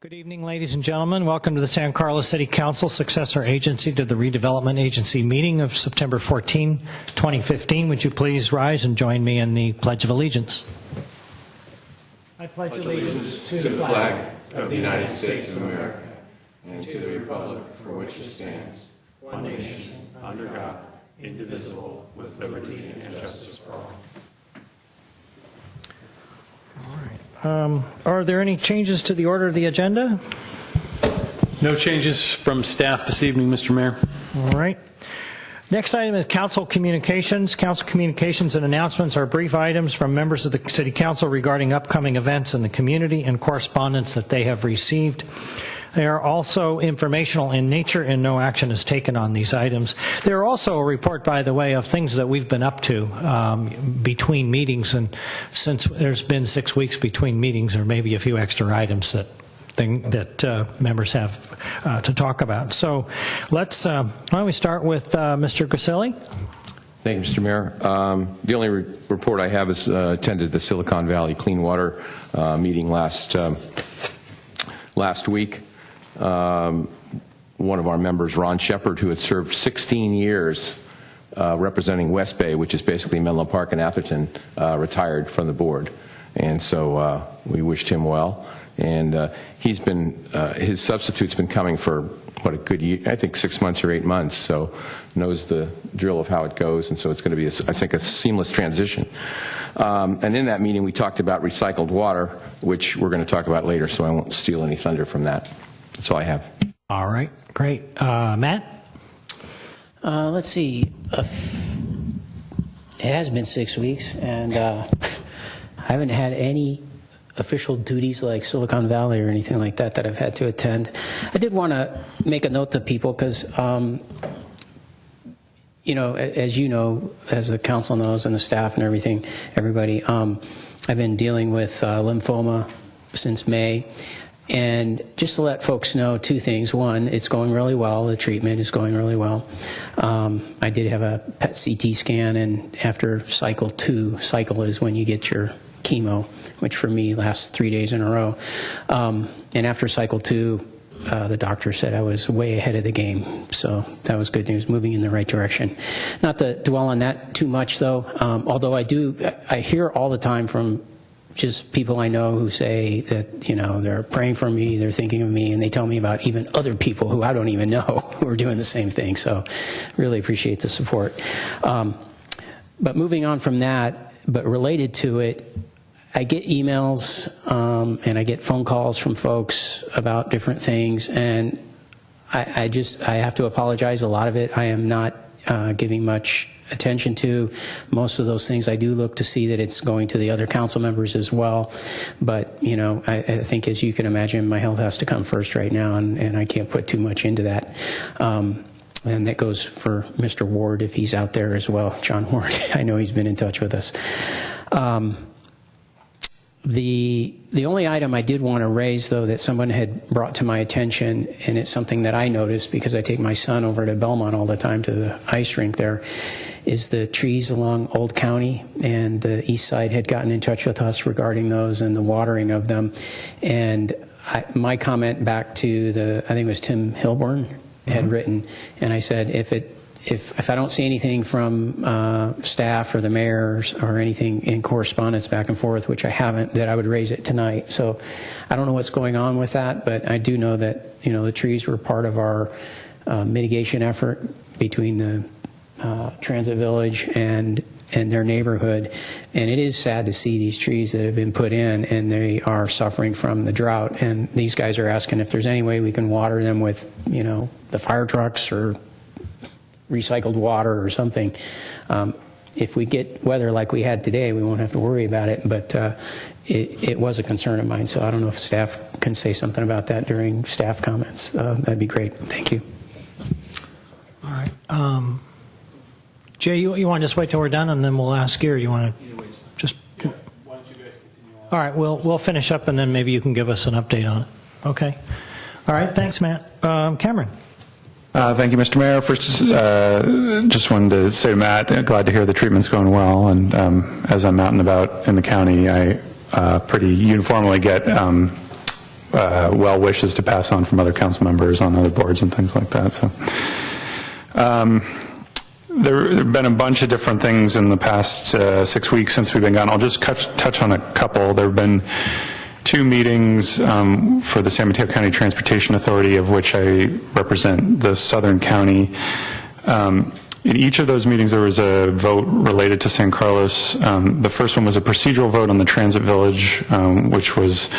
Good evening, ladies and gentlemen. Welcome to the San Carlos City Council Successor Agency to the Redevelopment Agency meeting of September 14, 2015. Would you please rise and join me in the Pledge of Allegiance? I pledge allegiance to the flag of the United States of America and to the republic for which it stands, one nation, under God, indivisible, with liberty and justice for all. All right. Are there any changes to the order of the agenda? No changes from staff this evening, Mr. Mayor. All right. Next item is council communications. Council communications and announcements are brief items from members of the City Council regarding upcoming events in the community and correspondence that they have received. They are also informational in nature and no action is taken on these items. There are also a report, by the way, of things that we've been up to between meetings, and since there's been 6 weeks between meetings, there may be a few extra items that members have to talk about. So let's, why don't we start with Mr. Grisilli? Thank you, Mr. Mayor. The only report I have is attended the Silicon Valley Clean Water meeting last week. One of our members, Ron Shepard, who had served 16 years representing West Bay, which is basically Menlo Park and Atherton, retired from the board. And so we wished him well. And he's been, his substitute's been coming for, what, a good year, I think 6 months or 8 months, so knows the drill of how it goes. And so it's going to be, I think, a seamless transition. And in that meeting, we talked about recycled water, which we're going to talk about later, so I won't steal any thunder from that. That's all I have. All right, great. Matt? Let's see. It has been 6 weeks, and I haven't had any official duties like Silicon Valley or anything like that I've had to attend. I did want to make a note to people because, you know, as the council knows and the staff and everything, everybody, I've been dealing with lymphoma since May. And just to let folks know two things. One, it's going really well. The treatment is going really well. I did have a PET CT scan, and after cycle 2, cycle is when you get your chemo, which for me lasts 3 days in a row. And after cycle 2, the doctor said I was way ahead of the game. So that was good news, moving in the right direction. Not to dwell on that too much, though, although I hear all the time from just people I know who say that, you know, they're praying for me, they're thinking of me, and they tell me about even other people who I don't even know who are doing the same thing. So really appreciate the support. But moving on from that, but related to it, I get emails and I get phone calls from folks about different things, and I have to apologize. A lot of it I am not giving much attention to. Most of those things I do look to see that it's going to the other council members as well. But, you know, I think, as you can imagine, my health has to come first right now, and I can't put too much into that. And that goes for Mr. Ward, if he's out there as well, John Ward. I know he's been in touch with us. The only item I did want to raise, though, that someone had brought to my attention, and it's something that I noticed because I take my son over to Belmont all the time to the ice rink there, is the trees along Old County, and the East Side had gotten in touch with us regarding those and the watering of them. And my comment back to I think it was Tim Hilborn had written, and I said, if I don't see anything from staff or the mayors or anything in correspondence back and forth, which I haven't, that I would raise it tonight. So I don't know what's going on with that, but I do know that, you know, the trees were part of our mitigation effort between the Transit Village and their neighborhood. And it is sad to see these trees that have been put in, and they are suffering from the drought. And these guys are asking if there's any way we can water them with, you know, the fire trucks or recycled water or something. If we get weather like we had today, we won't have to worry about it, but it was a concern of mine, so I don't know if staff can say something about that during staff comments. That'd be great. Thank you. All right. Jay, you want to just wait till we're done and then we'll ask you, or you want to just... Yeah. Why don't you guys continue on? All right, we'll finish up and then maybe you can give us an update on it. Okay. All right, thanks, Matt. Cameron. Thank you, Mr. Mayor. First, just wanted to say to Matt, glad to hear the treatment's going well. And as I'm out and about in the county, I pretty uniformly get well wishes to pass on from other council members on other boards and things like that. So. There have been a bunch of different things in the past 6 weeks since we've been gone. I'll just touch on a couple. There have been 2 meetings for the San Mateo County Transportation Authority, of which I represent the Southern County. In each of those meetings, there was a vote related to San Carlos. The first one was a procedural vote on the Transit Village, which was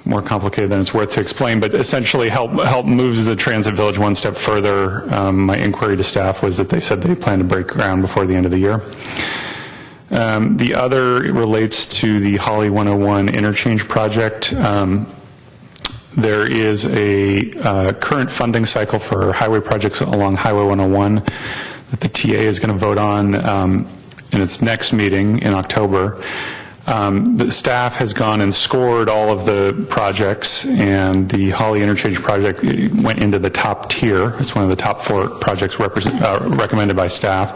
more complicated than it's worth to explain, but essentially help moves the Transit Village one step further. My inquiry to staff was that they said they plan to break ground before the end of the year. The other relates to the Holly 101 interchange project. There is a current funding cycle for highway projects along Highway 101 that the TA is going to vote on in its next meeting in October. The staff has gone and scored all of the projects, and the Holly Interchange project went into the top tier. It's one of the top 4 projects recommended by staff,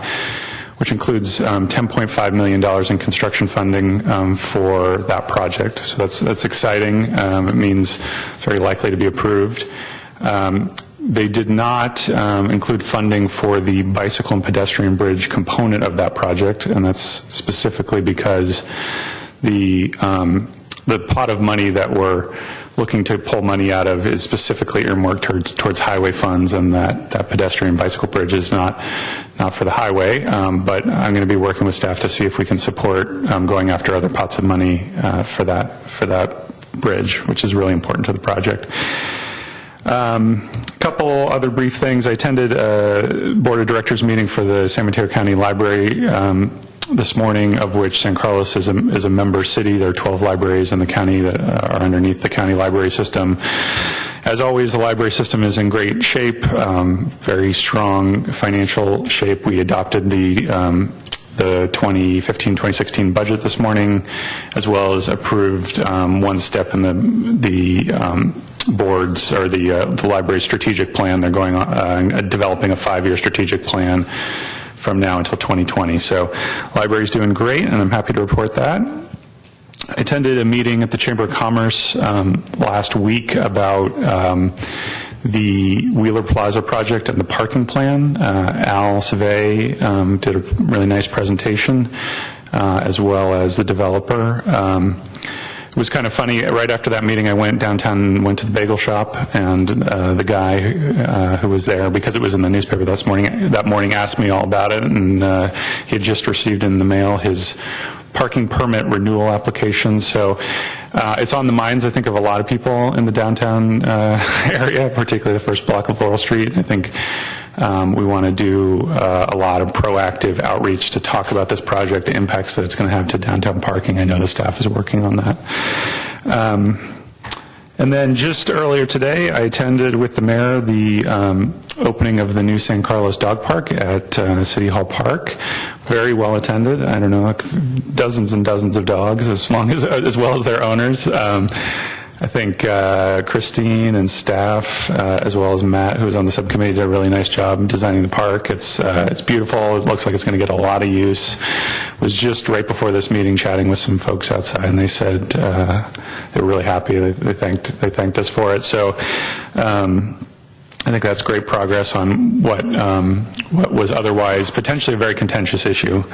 which includes $10.5 million in construction funding for that project. So that's exciting. It means it's very likely to be approved. They did not include funding for the bicycle and pedestrian bridge component of that project, and that's specifically because the pot of money that we're looking to pull money out of is specifically earmarked towards highway funds, and that pedestrian bicycle bridge is not for the highway. But I'm going to be working with staff to see if we can support going after other pots of money for that bridge, which is really important to the project. A couple other brief things. I attended a board of directors meeting for the San Mateo County Library this morning, of which San Carlos is a member city. There are 12 libraries in the county that are underneath the county library system. As always, the library system is in great shape, very strong financial shape. We adopted the 2015-2016 budget this morning, as well as approved one step in the boards, or the library strategic plan. They're going on developing a 5-year strategic plan from now until 2020. So library's doing great, and I'm happy to report that. I attended a meeting at the Chamber of Commerce last week about the Wheeler Plaza project and the parking plan. Al Savay did a really nice presentation, as well as the developer. It was kind of funny. Right after that meeting, I went downtown and went to the bagel shop, and the guy who was there, because it was in the newspaper that morning, asked me all about it, and he had just received in the mail his parking permit renewal application. So it's on the minds, I think, of a lot of people in the downtown area, particularly the first block of Laurel Street. I think we want to do a lot of proactive outreach to talk about this project, the impacts that it's going to have to downtown parking. I know the staff is working on that. And then just earlier today, I attended with the mayor the opening of the new San Carlos Dog Park at City Hall Park. Very well attended. I don't know, dozens and dozens of dogs, as well as their owners. I think Christine and staff, as well as Matt, who was on the subcommittee, did a really nice job designing the park. It's beautiful. It looks like it's going to get a lot of use. Was just right before this meeting chatting with some folks outside, and they said they were really happy. They thanked us for it. So I think that's great progress on what was otherwise potentially a very contentious issue,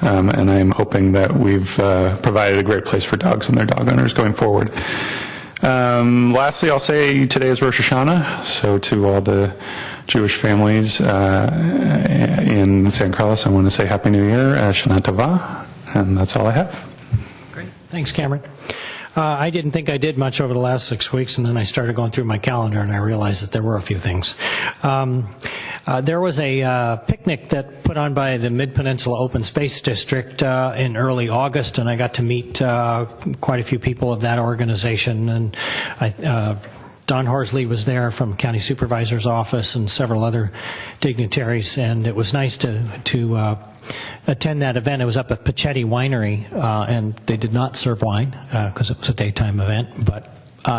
and I'm hoping that we've provided a great place for dogs and their dog owners going forward. Lastly, I'll say today is Rosh Hashanah, so to all the Jewish families in San Carlos, I want to say Happy New Year, Shana Tova, and that's all I have. Great. Thanks, Cameron. I didn't think I did much over the last 6 weeks, and then I started going through my calendar, and I realized that there were a few things. There was a picnic that put on by the Mid-Peninsula Open Space District in early August, and I got to meet quite a few people of that organization. And Don Horsley was there from County Supervisor's Office and several other dignitaries, and it was nice to attend that event. It was up at Pachetti Winery, and they did not serve wine because it was a daytime event, but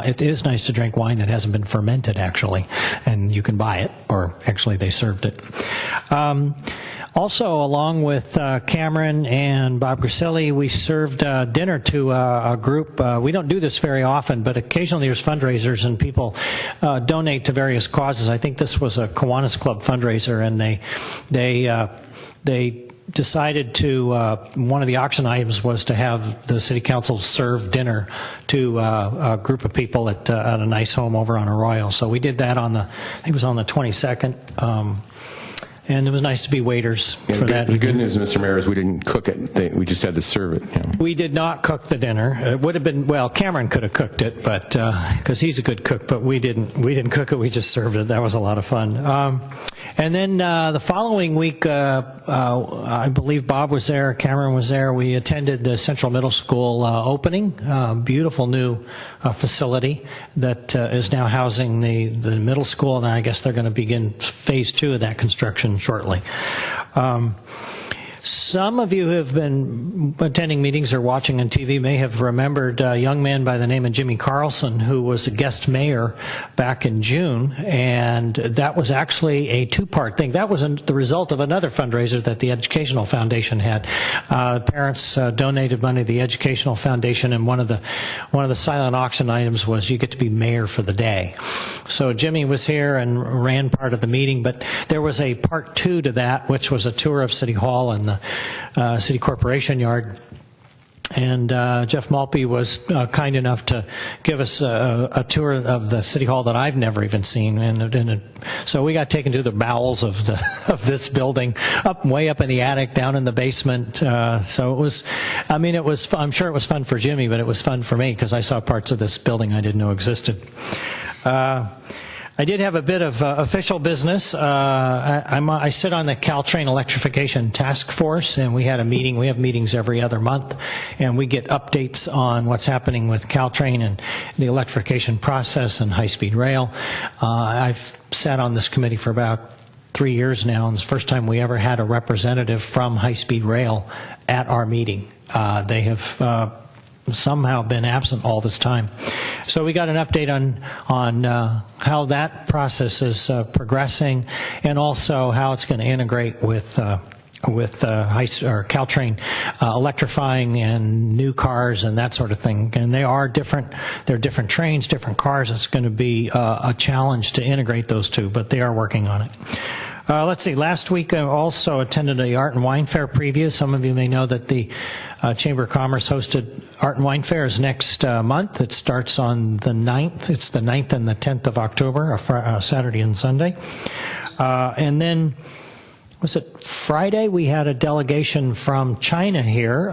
it is nice to drink wine that hasn't been fermented, actually, and you can buy it, or actually they served it. Also, along with Cameron and Bob Grisilli, we served dinner to a group. We don't do this very often, but occasionally there's fundraisers and people donate to various causes. I think this was a Kiwanis Club fundraiser, and they decided to, one of the auction items was to have the city council serve dinner to a group of people at a nice home over on Arroyo. So we did that I think it was on the 22nd. And it was nice to be waiters for that. The good news, Mr. Mayor, is we didn't cook it. We just had to serve it. You know. We did not cook the dinner. It would have been, well, Cameron could have cooked it, but because he's a good cook, but we didn't cook it. We just served it. That was a lot of fun. And then the following week, I believe Bob was there, Cameron was there. We attended the Central Middle School opening, beautiful new facility that is now housing the middle school, and I guess they're going to begin phase 2 of that construction shortly. Some of you who have been attending meetings or watching on TV may have remembered a young man by the name of Jimmy Carlson, who was a guest mayor back in June, and that was actually a two-part thing. That was the result of another fundraiser that the Educational Foundation had. Parents donated money to the Educational Foundation, and one of the silent auction items was you get to be mayor for the day. So Jimmy was here and ran part of the meeting, but there was a part 2 to that, which was a tour of City Hall and the City Corporation Yard. And Jeff Malpe was kind enough to give us a tour of the City Hall that I've never even seen. So we got taken to the bowels of this building, way up in the attic, down in the basement. So it was, I'm sure it was fun for Jimmy, but it was fun for me because I saw parts of this building I didn't know existed. I did have a bit of official business. I sit on the Caltrain Electrification Task Force, and we had a meeting. We have meetings every other month, and we get updates on what's happening with Caltrain and the electrification process and high-speed rail. I've sat on this committee for about 3 years now, and it's the first time we ever had a representative from high-speed rail at our meeting. They have somehow been absent all this time. So we got an update on how that process is progressing, and also how it's going to integrate with Caltrain electrifying and new cars and that sort of thing. And they're different trains, different cars. It's going to be a challenge to integrate those two, but they are working on it. Let's see, last week I also attended a Art and Wine Fair preview. Some of you may know that the Chamber of Commerce hosted Art and Wine Fair is next month. It starts on the 9th. It's the 9th and the 10th of October, a Saturday and Sunday. And then, was it Friday? We had a delegation from China here.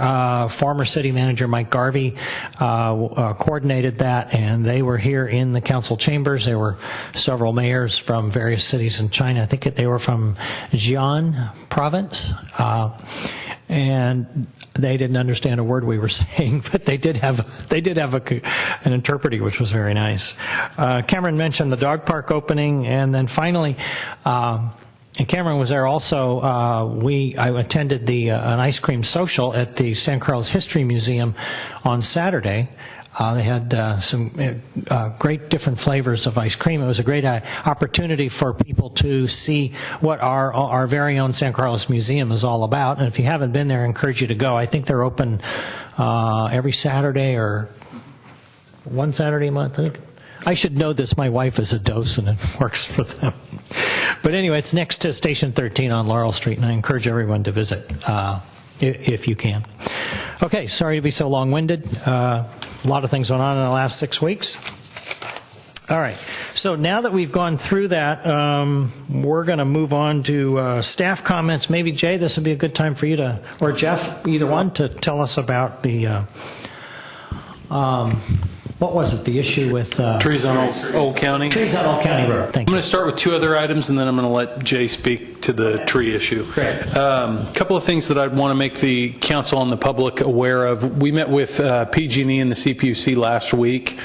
Former city manager Mike Garvey coordinated that, and they were here in the council chambers. There were several mayors from various cities in China. I think they were from Jian province, and they didn't understand a word we were saying, but they did have an interpreter, which was very nice. Cameron mentioned the dog park opening, and then finally. And Cameron was there also. I attended an ice cream social at the San Carlos History Museum on Saturday. They had some great different flavors of ice cream. It was a great opportunity for people to see what our very own San Carlos Museum is all about. And if you haven't been there, I encourage you to go. I think they're open every Saturday or one Saturday a month, I think. I should know this. My wife is a docent and works for them. But anyway, it's next to Station 13 on Laurel Street, and I encourage everyone to visit if you can. Okay, sorry to be so long-winded. A lot of things going on in the last 6 weeks. All right, so now that we've gone through that, we're going to move on to staff comments. Maybe, Jay, this would be a good time for you to, or Jeff, either one, to tell us about the what was it, the issue with... Trees on Old County. Trees on Old County Road. Thank I'm you. going to start with 2 other items, and then I'm going to let Jay speak to the tree issue. Great. A couple of things that I'd want to make the council and the public aware of. We met with PG&E and the CPUC last week,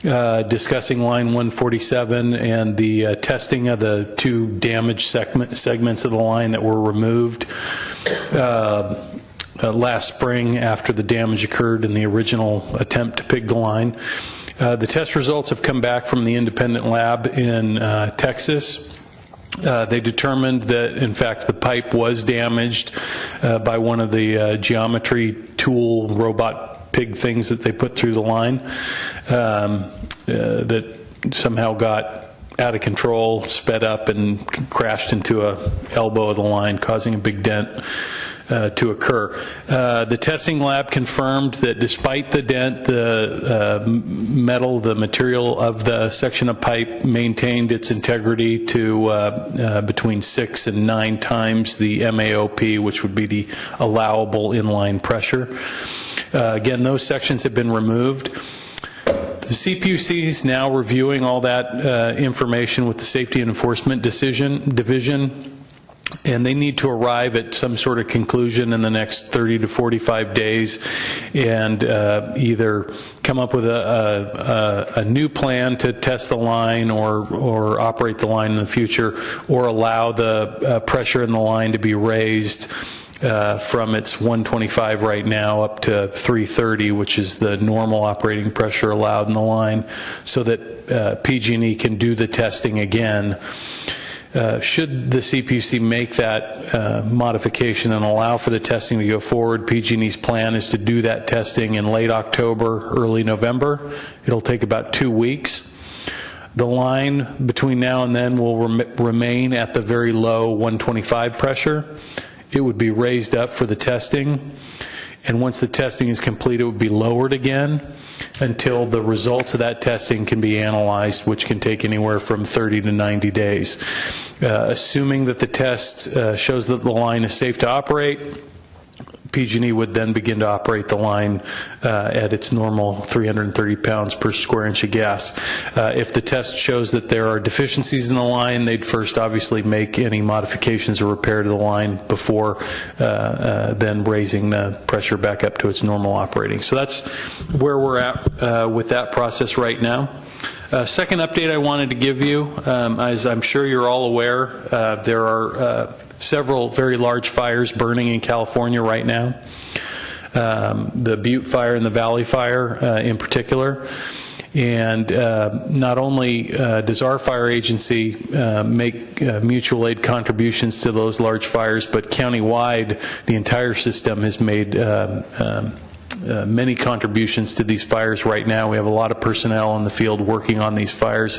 discussing line 147 and the testing of the 2 damaged segments of the line that were removed last spring after the damage occurred in the original attempt to pig the line. The test results have come back from the independent lab in Texas. They determined that, in fact, the pipe was damaged by one of the geometry tool robot pig things that they put through the line that somehow got out of control, sped up, and crashed into a elbow of the line, causing a big dent to occur. The testing lab confirmed that despite the dent, the metal, the material of the section of pipe maintained its integrity to between 6 and 9 times the MAOP, which would be the allowable inline pressure. Again, those sections have been removed. The CPUC is now reviewing all that information with the Safety and Enforcement Division, and they need to arrive at some sort of conclusion in the next 30 to 45 days and either come up with a new plan to test the line or operate the line in the future, or allow the pressure in the line to be raised from its 125 right now up to 330, which is the normal operating pressure allowed in the line, so that PG&E can do the testing again. Should the CPUC make that modification and allow for the testing to go forward, PG&E's plan is to do that testing in late October, early November. It'll take about 2 weeks. The line between now and then will remain at the very low 125 pressure. It would be raised up for the testing, and once the testing is complete, it would be lowered again until the results of that testing can be analyzed, which can take anywhere from 30 to 90 days. Assuming that the test shows that the line is safe to operate, PG&E would then begin to operate the line at its normal 330 pounds per square inch of gas. If the test shows that there are deficiencies in the line, they'd first obviously make any modifications or repair to the line before then raising the pressure back up to its normal operating. So that's where we're at with that process right now. Second update I wanted to give you, as I'm sure you're all aware, there are several very large fires burning in California right now. The Butte Fire and the Valley Fire in particular. And not only does our fire agency make mutual aid contributions to those large fires, but countywide, the entire system has made many contributions to these fires right now. We have a lot of personnel in the field working on these fires.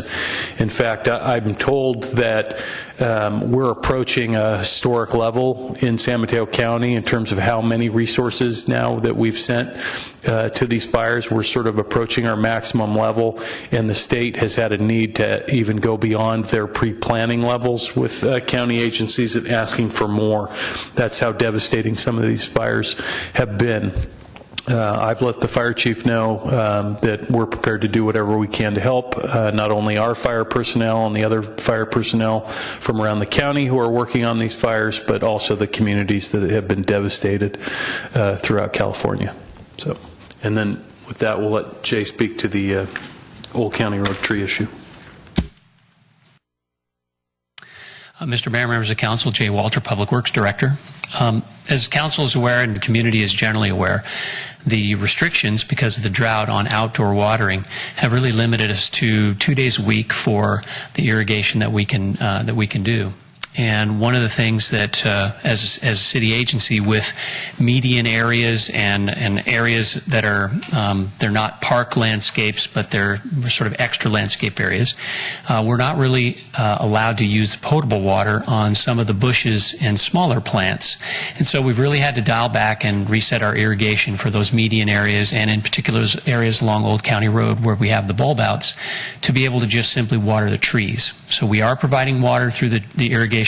In fact, I'm told that we're approaching a historic level in San Mateo County in terms of how many resources now that we've sent to these fires. We're sort of approaching our maximum level, and the state has had a need to even go beyond their pre-planning levels with county agencies and asking for more. That's how devastating some of these fires have been. I've let the fire chief know that we're prepared to do whatever we can to help, not only our fire personnel and the other fire personnel from around the county who are working on these fires, but also the communities that have been devastated throughout California. So, and then with that, we'll let Jay speak to the Old County Road tree issue. Mr. Mayor, members of council, Jay Walter, Public Works Director. As council is aware and the community is generally aware, the restrictions because of the drought on outdoor watering have really limited us to 2 days a week for the irrigation that we can do. And one of the things that, as a city agency, with median areas and areas that are, they're not park landscapes, but they're sort of extra landscape areas, we're not really allowed to use potable water on some of the bushes and smaller plants. And so we've really had to dial back and reset our irrigation for those median areas, and in particular those areas along Old County Road where we have the bulb outs, to be able to just simply water the trees. So we are providing water through the irrigation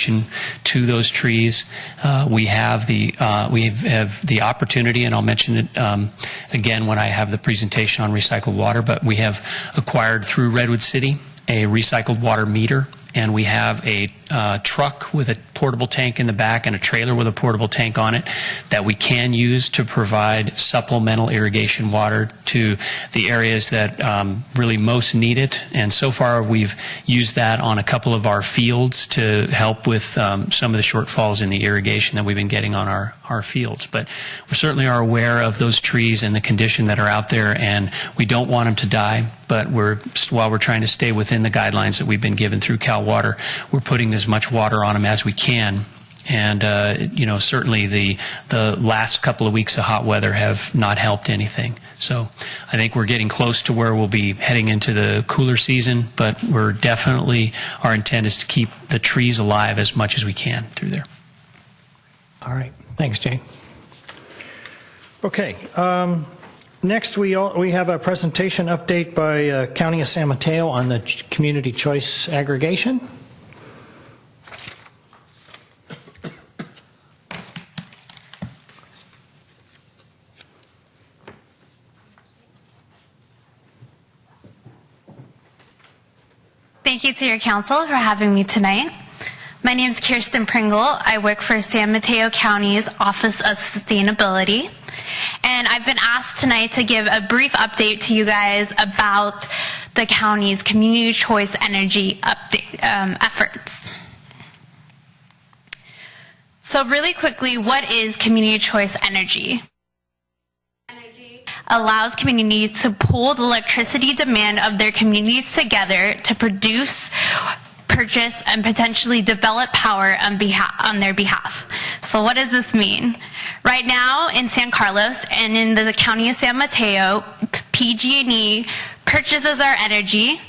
to those trees. We have the opportunity, and I'll mention it again when I have the presentation on recycled water, but we have acquired through Redwood City a recycled water meter, and we have a truck with a portable tank in the back and a trailer with a portable tank on it that we can use to provide supplemental irrigation water to the areas that really most need it. And so far we've used that on a couple of our fields to help with some of the shortfalls in the irrigation that we've been getting on our fields. But we certainly are aware of those trees and the condition that are out there, and we don't want them to die. but while we're trying to stay within the guidelines that we've been given through Cal Water, we're putting as much water on them as we can. And, certainly the last couple of weeks of hot weather have not helped anything. So I think we're getting close to where we'll be heading into the cooler season, but our intent is to keep the trees alive as much as we can through there. All right. Thanks, Jay. Okay. Next, we have a presentation update by County of San Mateo on the community choice aggregation. Thank you to your council for having me tonight. My name is Kirsten Pringle. I work for San Mateo County's Office of Sustainability. And I've been asked tonight to give a brief update to you guys about the county's community choice energy efforts. So really quickly, what is community choice energy? Allows communities to pool the electricity demand of their communities together to produce, purchase, and potentially develop power on their behalf. So what does this mean? Right now in San Carlos and in the County of San Mateo, PG&E purchases our energy,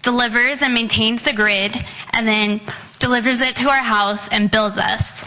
delivers and maintains the grid, and then delivers it to our house and bills us.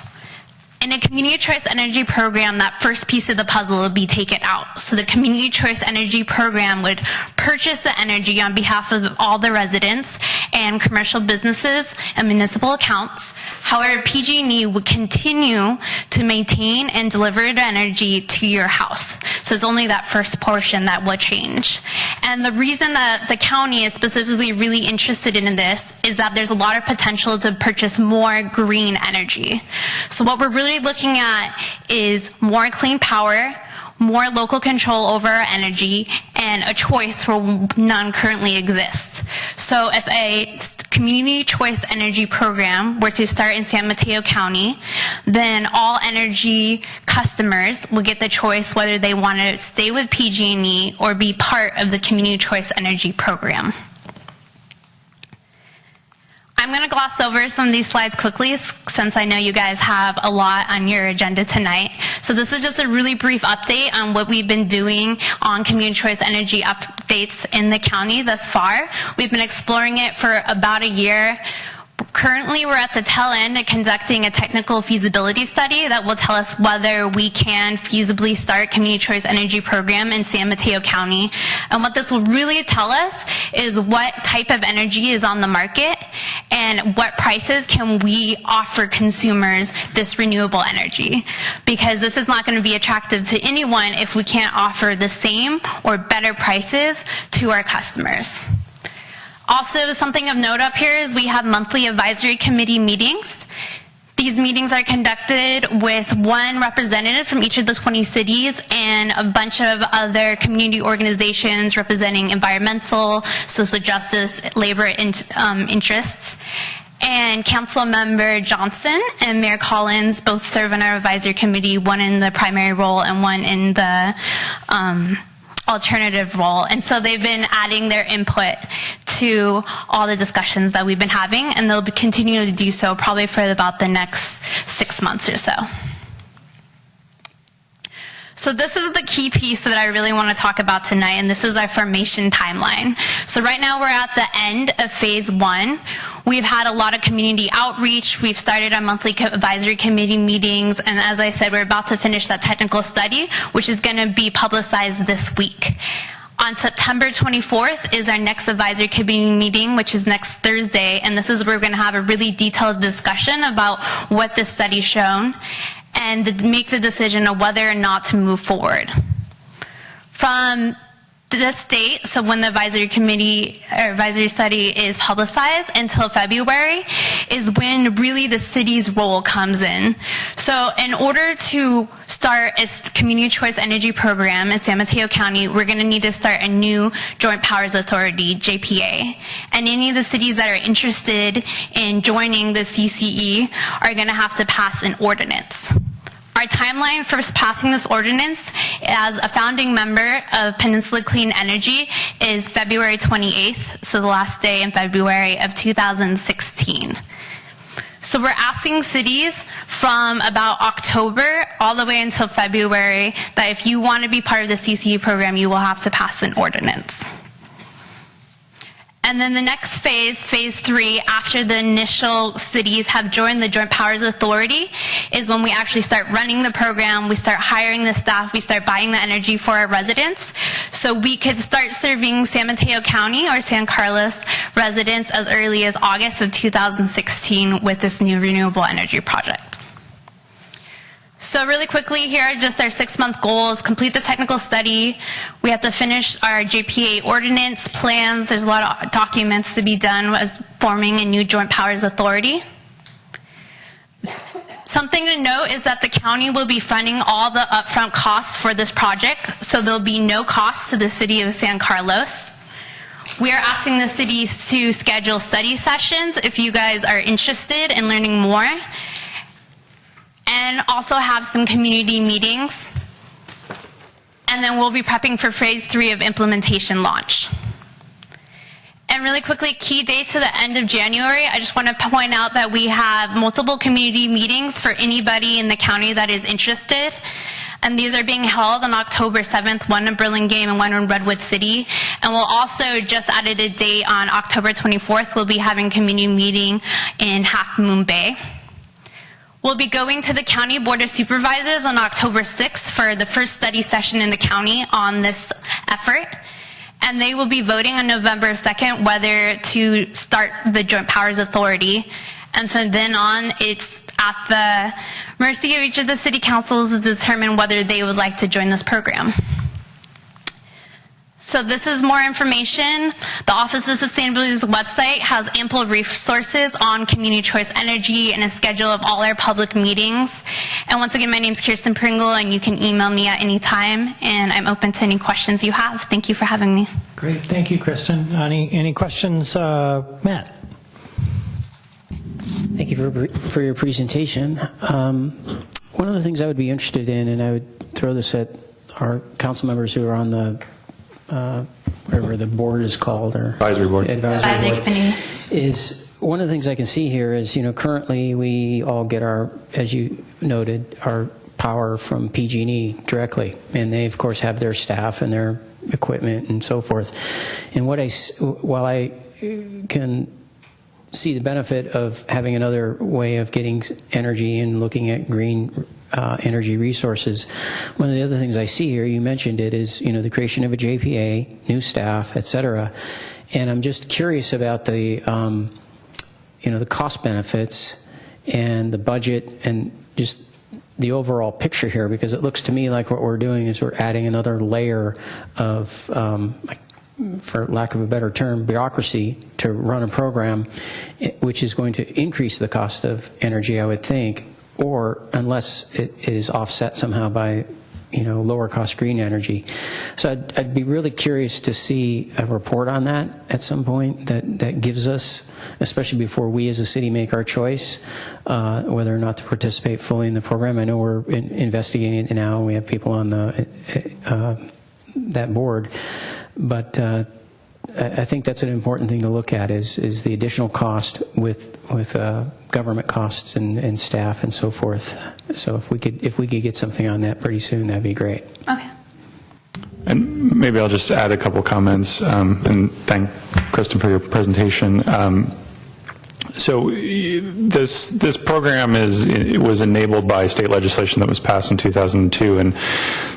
In a community choice energy program, that first piece of the puzzle would be taken out. So the community choice energy program would purchase the energy on behalf of all the residents and commercial businesses and municipal accounts. However, PG&E would continue to maintain and deliver the energy to your house. So it's only that first portion that will change. And the reason that the county is specifically really interested in this is that there's a lot of potential to purchase more green energy. So what we're really looking at is more clean power, more local control over our energy, and a choice where none currently exists. So if a community choice energy program were to start in San Mateo County, then all energy customers will get the choice whether they want to stay with PG&E or be part of the community choice energy program. I'm going to gloss over some of these slides quickly since I know you guys have a lot on your agenda tonight. So this is just a really brief update on what we've been doing on community choice energy updates in the county thus far. We've been exploring it for about a year. Currently, we're at the tail end of conducting a technical feasibility study that will tell us whether we can feasibly start community choice energy program in San Mateo County. And what this will really tell us is what type of energy is on the market and what prices can we offer consumers this renewable energy. Because this is not going to be attractive to anyone if we can't offer the same or better prices to our customers. Also, something of note up here is we have monthly advisory committee meetings. These meetings are conducted with one representative from each of the 20 cities and a bunch of other community organizations representing environmental, social justice, labor interests. And Council Member Johnson and Mayor Collins both serve on our advisory committee, one in the primary role and one in the alternative role. And so they've been adding their input to all the discussions that we've been having, and they'll continue to do so probably for about the next 6 months or so. So this is the key piece that I really want to talk about tonight, and this is our formation timeline. So right now we're at the end of phase 1. We've had a lot of community outreach. We've started our monthly advisory committee meetings, and as I said, we're about to finish that technical study, which is going to be publicized this week. On September 24th is our next advisory committee meeting, which is next Thursday, and this is where we're going to have a really detailed discussion about what this study's shown and make the decision of whether or not to move forward. From this date, so when the advisory committee or advisory study is publicized until February, is when really the city's role comes in. So in order to start a community choice energy program in San Mateo County, we're going to need to start a new Joint Powers Authority, JPA. And any of the cities that are interested in joining the CCE are going to have to pass an ordinance. Our timeline for passing this ordinance as a founding member of Peninsula Clean Energy is February 28th, so the last day in February of 2016. So we're asking cities from about October all the way until February that if you want to be part of the CCE program, you will have to pass an ordinance. And then the next phase, phase 3, after the initial cities have joined the Joint Powers Authority, is when we actually start running the program, we start hiring the staff, we start buying the energy for our residents. So we could start serving San Mateo County or San Carlos residents as early as August of 2016 with this new renewable energy project. So really quickly, here are just our 6-month goals. Complete the technical study. We have to finish our JPA ordinance plans. There's a lot of documents to be done as forming a new Joint Powers Authority. Something to note is that the county will be funding all the upfront costs for this project, so there'll be no cost to the city of San Carlos. We are asking the cities to schedule study sessions if you guys are interested in learning more, and also have some community meetings. And then we'll be prepping for phase 3 of implementation launch. And really quickly, key dates to the end of January, I just want to point out that we have multiple community meetings for anybody in the county that is interested. And these are being held on October 7th, one in Burlingame and one in Redwood City. And we'll also just added a date on October 24th, we'll be having a community meeting in Half Moon Bay. We'll be going to the County Board of Supervisors on October 6th for the first study session in the county on this effort. And they will be voting on November 2nd whether to start the Joint Powers Authority. And from then on, it's at the mercy of each of the city councils to determine whether they would like to join this program. So this is more information. The Office of Sustainability's website has ample resources on community choice energy and a schedule of all our public meetings. And once again, my name is Kirsten Pringle, and you can email me at any time, and I'm open to any questions you have. Thank you for having me. Great, thank you, Kristen. Any questions, Matt? Thank you for your presentation. One of the things I would be interested in, and I would throw this at our council members who are on the whatever the board is called, or Advisory board. Advisory board, Committee. is one of the things I can see here is, currently we all get our, as you noted, our power from PG&E directly, and they of course have their staff and their equipment and so forth. And while I can see the benefit of having another way of getting energy and looking at green energy resources, one of the other things I see here, you mentioned it, is the creation of a JPA, new staff, et cetera. And I'm just curious about the the cost benefits and the budget and just the overall picture here, because it looks to me like what we're doing is we're adding another layer of for lack of a better term, bureaucracy to run a program, which is going to increase the cost of energy, I would think, or unless it is offset somehow by, lower cost green energy. So I'd be really curious to see a report on that at some point that gives us, especially before we as a city make our choice, whether or not to participate fully in the program. I know we're investigating it now, and we have people on that board. But I think that's an important thing to look at is the additional cost with government costs and staff and so forth. So if we could get something on that pretty soon, that'd be great. Okay. And maybe I'll just add a couple comments and thank Kristen for your presentation. So this program was enabled by state legislation that was passed in 2002, and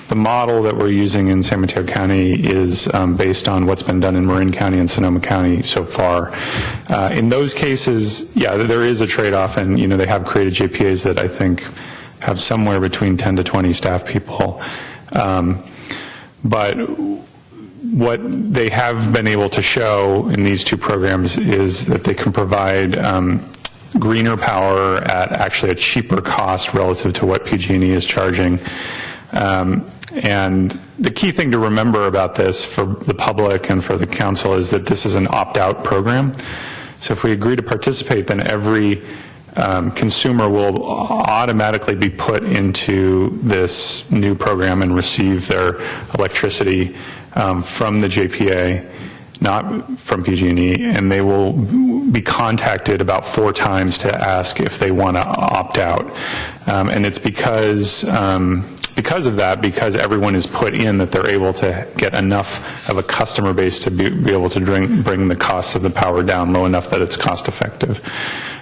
the model that we're using in San Mateo County is based on what's been done in Marin County and Sonoma County so far. In those cases, yeah, there is a trade-off, and they have created JPAs that I think have somewhere between 10 to 20 staff people. But what they have been able to show in these two programs is that they can provide greener power at actually a cheaper cost relative to what PG&E is charging. And the key thing to remember about this for the public and for the council is that this is an opt-out program. So if we agree to participate, then every consumer will automatically be put into this new program and receive their electricity from the JPA, not from PG&E, and they will be contacted about 4 times to ask if they want to opt out. And it's because of that, because everyone is put in, that they're able to get enough of a customer base to be able to bring the costs of the power down low enough that it's cost effective.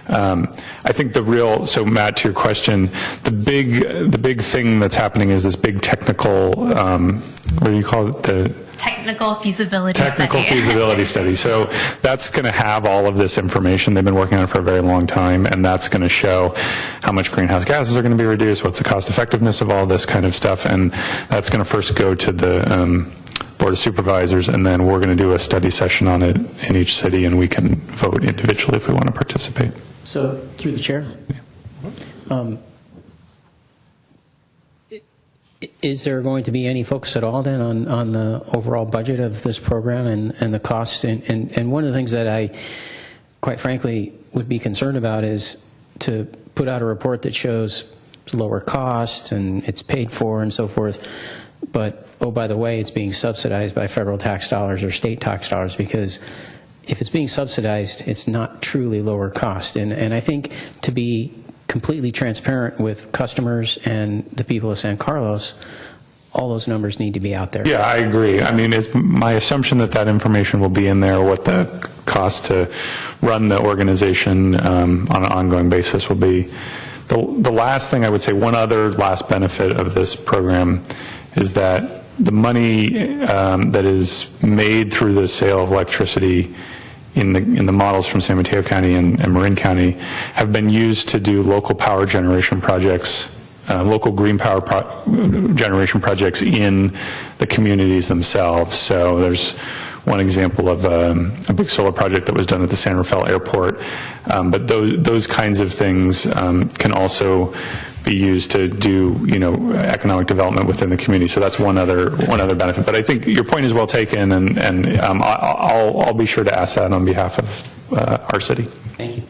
I think so Matt, to your question, the big thing that's happening is this big technical, what do you call it? Technical feasibility study. So that's going to have all of this information. They've been working on it for a very long time, and that's going to show how much greenhouse gases are going to be reduced, what's the cost effectiveness of all this kind of stuff, and that's going to first go to the Board of Supervisors, and then we're going to do a study session on it in each city, and we can vote individually if we want to participate. So, through the chair, is there going to be any focus at all then on the overall budget of this program and the costs? And one of the things that I, quite frankly, would be concerned about is to put out a report that shows lower cost and it's paid for and so forth, but, oh, by the way, it's being subsidized by federal tax dollars or state tax dollars, because if it's being subsidized, it's not truly lower cost. And I think to be completely transparent with customers and the people of San Carlos, all those numbers need to be out there. Yeah, I agree. I mean, it's my assumption that information will be in there, what the cost to run the organization on an ongoing basis will be. The last thing I would say, one other last benefit of this program is that the money that is made through the sale of electricity in the models from San Mateo County and Marin County have been used to do local power generation projects, local green power generation projects in the communities themselves. So there's one example of a big solar project that was done at the San Rafael Airport. But those kinds of things can also be used to do, economic development within the community. So that's one other benefit. But I think your point is well taken, and I'll be sure to ask that on behalf of our city. Thank you.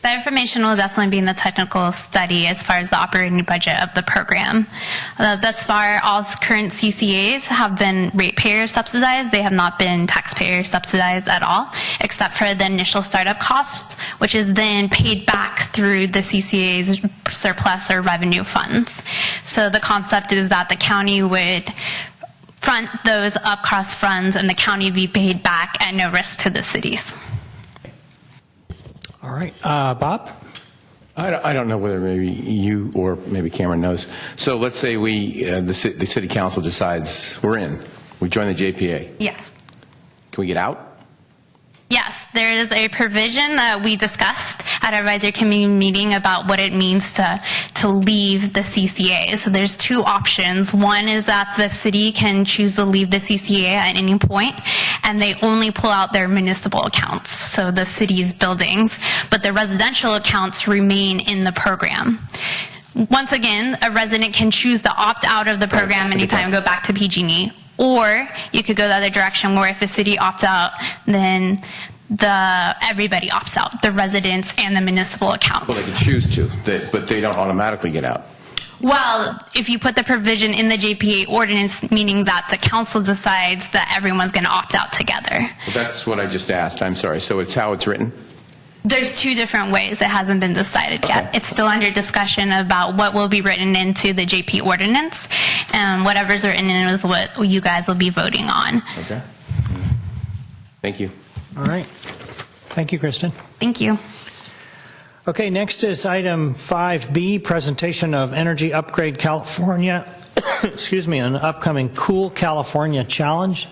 That information will definitely be in the technical study as far as the operating budget of the program. Thus far, all current CCAs have been ratepayer subsidized. They have not been taxpayer subsidized at all, except for the initial startup cost, which is then paid back through the CCA's surplus or revenue funds. So the concept is that the county would front those up-cost funds and the county be paid back at no risk to the cities. All right. Bob? I don't know whether maybe you or maybe Cameron knows. So let's say the city council decides we're in. We join the JPA. Yes. Can we get out? Yes, there is a provision that we discussed at our advisory committee meeting about what it means to leave the CCA. So there's 2 options. One is that the city can choose to leave the CCA at any point, and they only pull out their municipal accounts, so the city's buildings, but the residential accounts remain in the program. Once again, a resident can choose to opt out of the program anytime and go back to PG&E. Or you could go the other direction, where if the city opts out, then everybody opts out, the residents and the municipal accounts. Well, they can choose to, but they don't automatically get out. Well, if you put the provision in the JPA ordinance, meaning that the council decides that everyone's going to opt out together. Well, that's what I just asked. I'm sorry. So it's how it's written? There's 2 different ways. It hasn't been decided yet. It's still under discussion about what will be written into the JP ordinance, and whatever's written in is what you guys will be voting on. Okay. Thank you. All right. Thank you, Kristen. Thank you. Okay, next is item 5B, presentation of Energy Upgrade California, excuse me, an upcoming Cool California Challenge.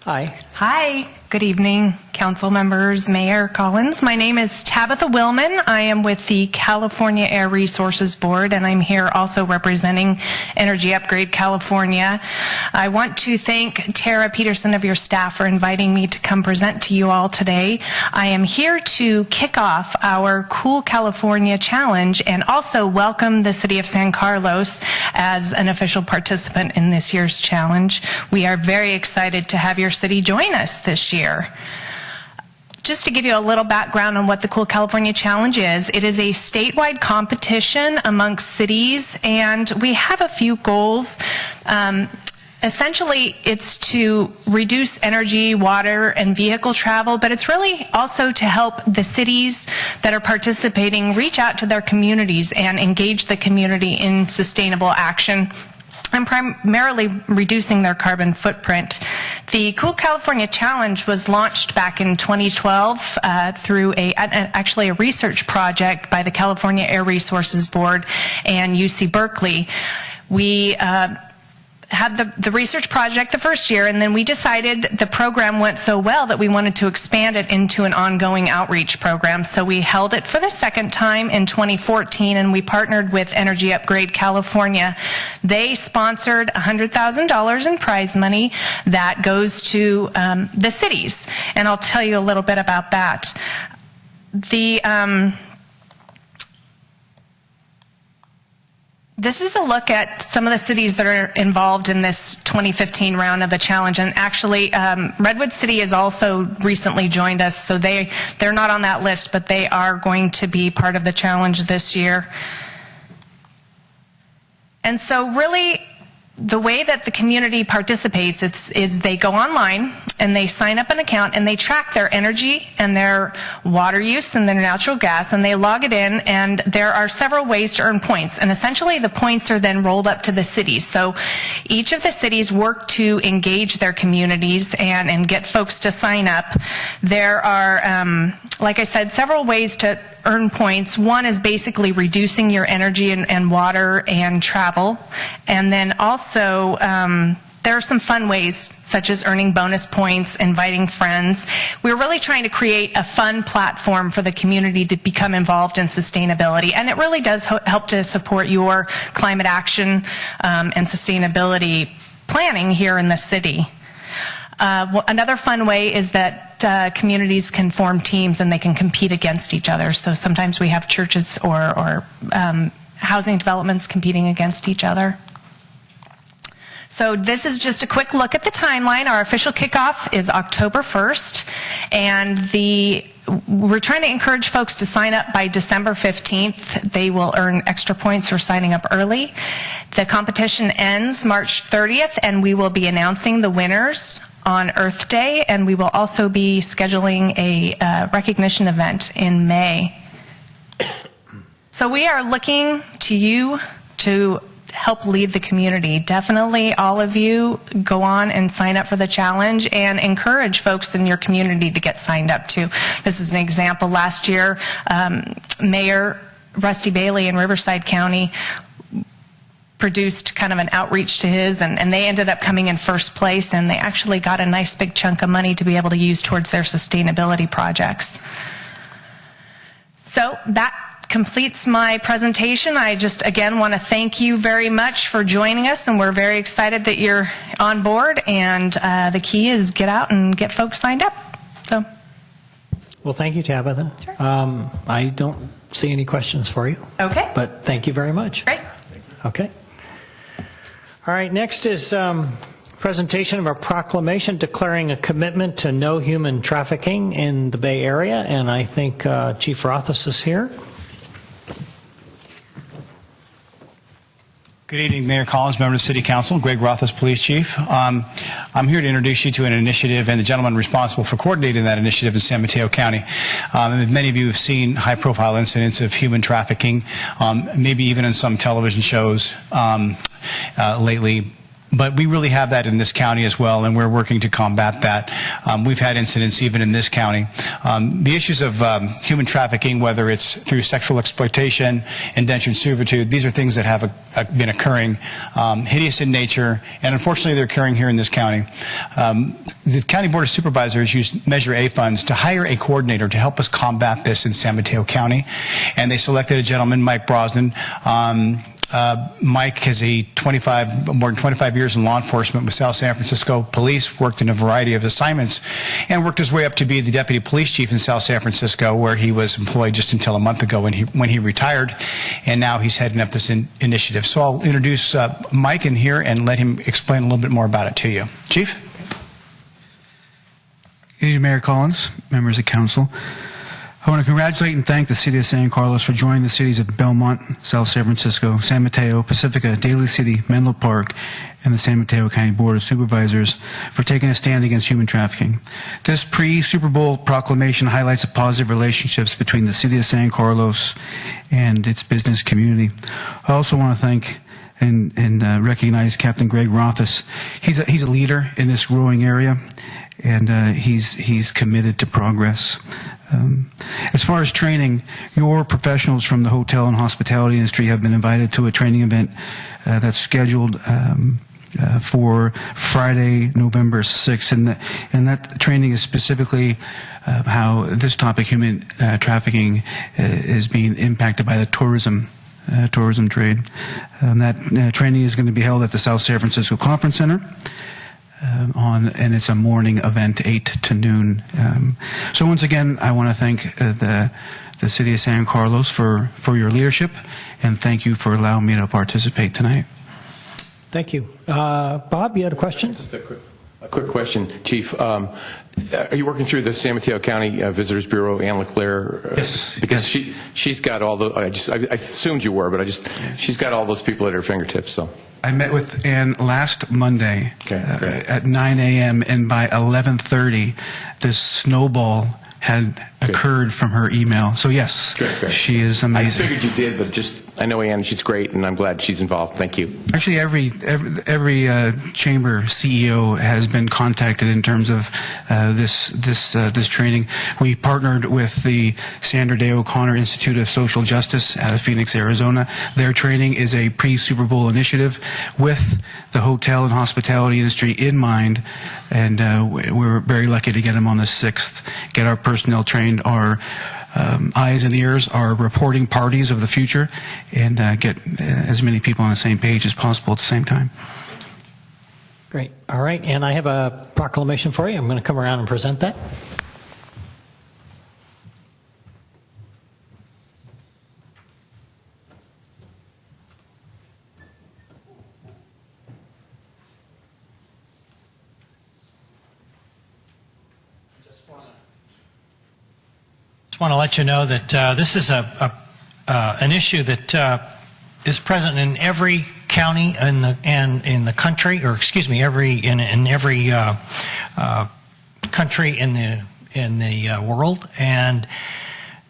Hi. Hi. Good evening, council members, Mayor Collins. My name is Tabitha Willman. I am with the California Air Resources Board, and I'm here also representing Energy Upgrade California. I want to thank Tara Peterson of your staff for inviting me to come present to you all today. I am here to kick off our Cool California Challenge and also welcome the City of San Carlos as an official participant in this year's challenge. We are very excited to have your city join us this year. Just to give you a little background on what the Cool California Challenge is, it is a statewide competition amongst cities, and we have a few goals. Essentially, it's to reduce energy, water, and vehicle travel, but it's really also to help the cities that are participating reach out to their communities and engage the community in sustainable action, and primarily reducing their carbon footprint. The Cool California Challenge was launched back in 2012 through actually a research project by the California Air Resources Board and UC Berkeley. We had the research project the first year, and then we decided the program went so well that we wanted to expand it into an ongoing outreach program. So we held it for the second time in 2014, and we partnered with Energy Upgrade California. They sponsored $100,000 in prize money that goes to the cities, and I'll tell you a little bit about that. This is a look at some of the cities that are involved in this 2015 round of the challenge, and actually Redwood City has also recently joined us, so they're not on that list, but they are going to be part of the challenge this year. And so really, the way that the community participates is they go online and they sign up an account and they track their energy and their water use and their natural gas, and they log it in, and there are several ways to earn points, and essentially the points are then rolled up to the cities. So each of the cities work to engage their communities and get folks to sign up. There are, like I said, several ways to earn points. One is basically reducing your energy and water and travel, and then also there are some fun ways, such as earning bonus points, inviting friends. We're really trying to create a fun platform for the community to become involved in sustainability, and it really does help to support your climate action and sustainability planning here in the city. Another fun way is that communities can form teams and they can compete against each other. So sometimes we have churches or housing developments competing against each other. So this is just a quick look at the timeline. Our official kickoff is October 1st, and we're trying to encourage folks to sign up by December 15th. They will earn extra points for signing up early. The competition ends March 30th, and we will be announcing the winners on Earth Day, and we will also be scheduling a recognition event in May. So we are looking to you to help lead the community. Definitely all of you go on and sign up for the challenge and encourage folks in your community to get signed up too. This is an example. Last year, Mayor Rusty Bailey in Riverside County produced kind of an outreach to his, and they ended up coming in first place, and they actually got a nice big chunk of money to be able to use towards their sustainability projects. So that completes my presentation. I just again want to thank you very much for joining us, and we're very excited that you're on board, and the key is get out and get folks signed up. So, Well, thank you, Tabitha. Sure. I don't see any questions for you. Okay. But thank you very much. Great. Okay. All right, next is presentation of a proclamation declaring a commitment to no human trafficking in the Bay Area, and I think Chief Rothus is here. Good evening, Mayor Collins, members of City Council, Greg Rothus, Police Chief. I'm here to introduce you to an initiative and the gentleman responsible for coordinating that initiative in San Mateo County. Many of you have seen high-profile incidents of human trafficking, maybe even in some television shows lately. But we really have that in this county as well, and we're working to combat that. We've had incidents even in this county. The issues of human trafficking, whether it's through sexual exploitation, indentured servitude, these are things that have been occurring, hideous in nature, and unfortunately they're occurring here in this county. The County Board of Supervisors used Measure A funds to hire a coordinator to help us combat this in San Mateo County, and they selected a gentleman, Mike Brosnan. Mike has more than 25 years in law enforcement with South San Francisco Police, worked in a variety of assignments, and worked his way up to be the deputy police chief in South San Francisco, where he was employed just until a month ago when he retired, and now he's heading up this initiative. So I'll introduce Mike in here and let him explain a little bit more about it to you. Chief? Good evening, Mayor Collins, members of council. I want to congratulate and thank the City of San Carlos for joining the cities of Belmont, South San Francisco, San Mateo, Pacifica, Daly City, Menlo Park, and the San Mateo County Board of Supervisors for taking a stand against human trafficking. This pre-Super Bowl proclamation highlights the positive relationships between the City of San Carlos and its business community. I also want to thank and recognize Captain Greg Rothus. He's a leader in this growing area, and he's committed to progress. As far as training, your professionals from the hotel and hospitality industry have been invited to a training event that's scheduled for Friday, November 6th, and that training is specifically how this topic, human trafficking, is being impacted by the tourism trade. That training is going to be held at the South San Francisco Conference Center. And it's a morning event, 8 to noon. So once again, I want to thank the City of San Carlos for your leadership, and thank you for allowing me to participate tonight. Thank you. Bob, you had a question? Just a quick question, Chief. Are you working through the San Mateo County Visitors Bureau, Ann LeClaire? Yes. Because she's got all the. I assumed you were, but she's got all those people at her fingertips. So. I met with Ann last Monday at 9 a.m. and by 11:30, this snowball had occurred from her email. So yes, she is amazing. I figured you did, but I know Ann, she's great, and I'm glad she's involved. Thank you. Actually, every chamber CEO has been contacted in terms of this training. We partnered with the Sandra Day O'Connor Institute of Social Justice out of Phoenix, Arizona. Their training is a pre-Super Bowl initiative with the hotel and hospitality industry in mind, and we're very lucky to get them on the 6th, get our personnel trained, our eyes and ears, our reporting parties of the future, and get as many people on the same page as possible at the same time. Great. All right, and I have a proclamation for you. I'm going to come around and present that. Want to let you know that this is an issue that is present in every county in the country, or excuse me, in every country in the world, and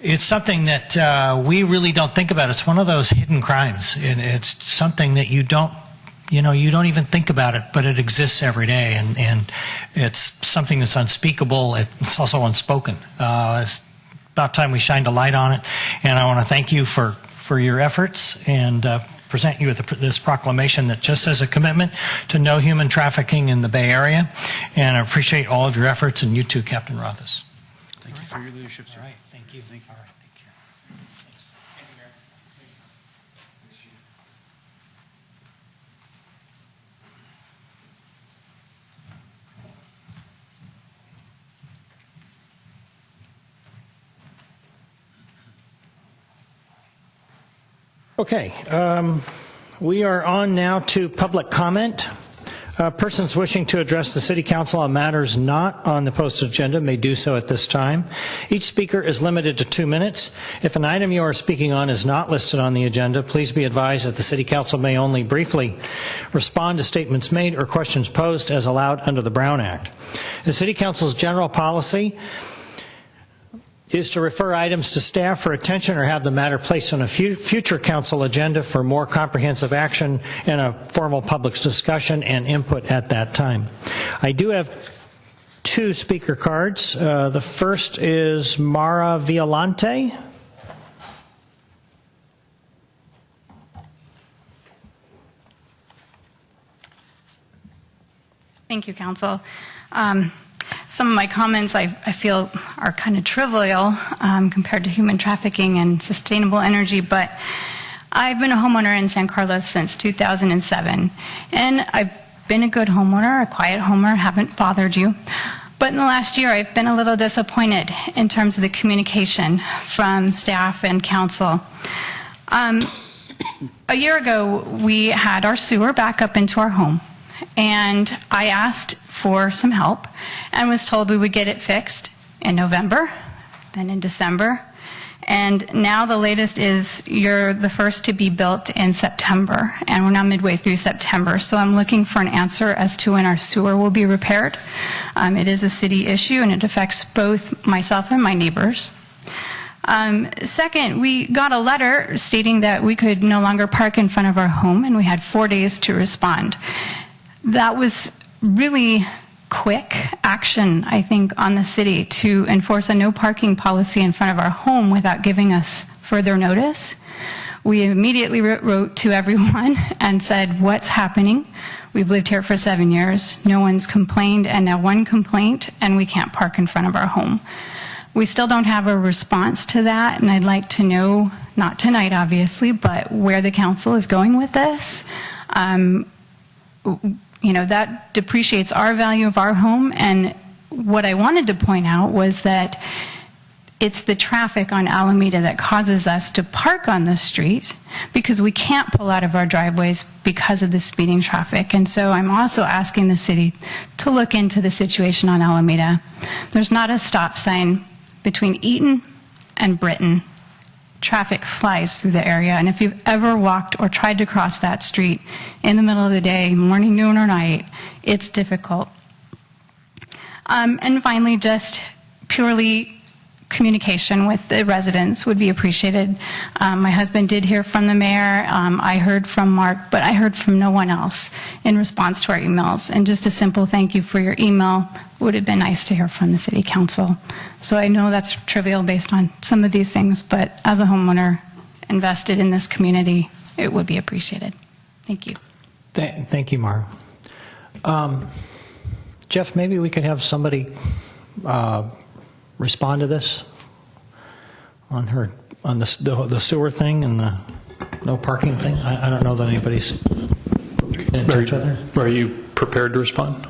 it's something that we really don't think about. It's one of those hidden crimes, and it's something that you don't even think about it, but it exists every day, and it's something that's unspeakable. It's also unspoken. It's about time we shined a light on it, and I want to thank you for your efforts and present you with this proclamation that just says a commitment to no human trafficking in the Bay Area, and I appreciate all of your efforts, and you too, Captain Rothus. Thank you for your leadership, sir. All right, thank you. All right, take care. Okay, we are on now to public comment. Persons wishing to address the City Council on matters not on the posted agenda may do so at this time. Each speaker is limited to 2 minutes. If an item you are speaking on is not listed on the agenda, please be advised that the City Council may only briefly respond to statements made or questions posed as allowed under the Brown Act. The City Council's general policy is to refer items to staff for attention or have the matter placed on a future council agenda for more comprehensive action and a formal public discussion and input at that time. I do have 2 speaker cards. The first is Mara Violante. Thank you, Council. Some of my comments I feel are kind of trivial compared to human trafficking and sustainable energy, but I've been a homeowner in San Carlos since 2007, and I've been a good homeowner, a quiet homeowner, haven't bothered you. But in the last year, I've been a little disappointed in terms of the communication from staff and council. A year ago, we had our sewer back up into our home, and I asked for some help and was told we would get it fixed in November, then in December, and now the latest is you're the first to be built in September, and we're now midway through September, so I'm looking for an answer as to when our sewer will be repaired. It is a city issue, and it affects both myself and my neighbors. Second, we got a letter stating that we could no longer park in front of our home, and we had 4 days to respond. That was really quick action, I think, on the city to enforce a no parking policy in front of our home without giving us further notice. We immediately wrote to everyone and said, what's happening? We've lived here for 7 years. No one's complained, and now one complaint, and we can't park in front of our home. We still don't have a response to that, and I'd like to know, not tonight obviously, but where the council is going with this. That depreciates our value of our home, and what I wanted to point out was that it's the traffic on Alameda that causes us to park on the street because we can't pull out of our driveways because of the speeding traffic. And so I'm also asking the city to look into the situation on Alameda. There's not a stop sign between Eaton and Britton. Traffic flies through the area, and if you've ever walked or tried to cross that street in the middle of the day, morning, noon, or night, it's difficult. And finally, just purely communication with the residents would be appreciated. My husband did hear from the mayor. I heard from Mark, but I heard from no one else in response to our emails. And just a simple thank you for your email would have been nice to hear from the city council. So I know that's trivial based on some of these things, but as a homeowner invested in this community, it would be appreciated. Thank you. Thank you, Mara. Jeff, maybe we could have somebody respond to this on the sewer thing and the no parking thing. I don't know that anybody's in touch with her. Are you prepared to respond?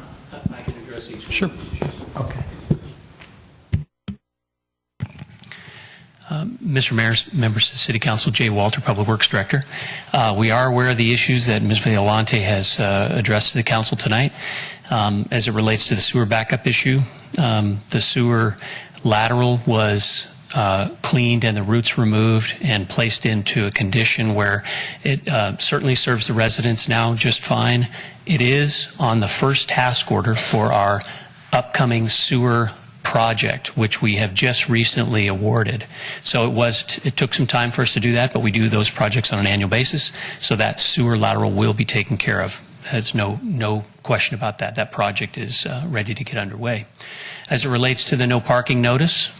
I can address each. Sure. Okay. Mr. Mayor, members of the City Council, Jay Walter, Public Works Director. We are aware of the issues that Ms. Violante has addressed to the Council tonight. As it relates to the sewer backup issue, the sewer lateral was cleaned and the roots removed and placed into a condition where it certainly serves the residents now just fine. It is on the first task order for our upcoming sewer project, which we have just recently awarded. So it took some time for us to do that, but we do those projects on an annual basis. So that sewer lateral will be taken care of. There's no question about that. That project is ready to get underway. As it relates to the no parking notice,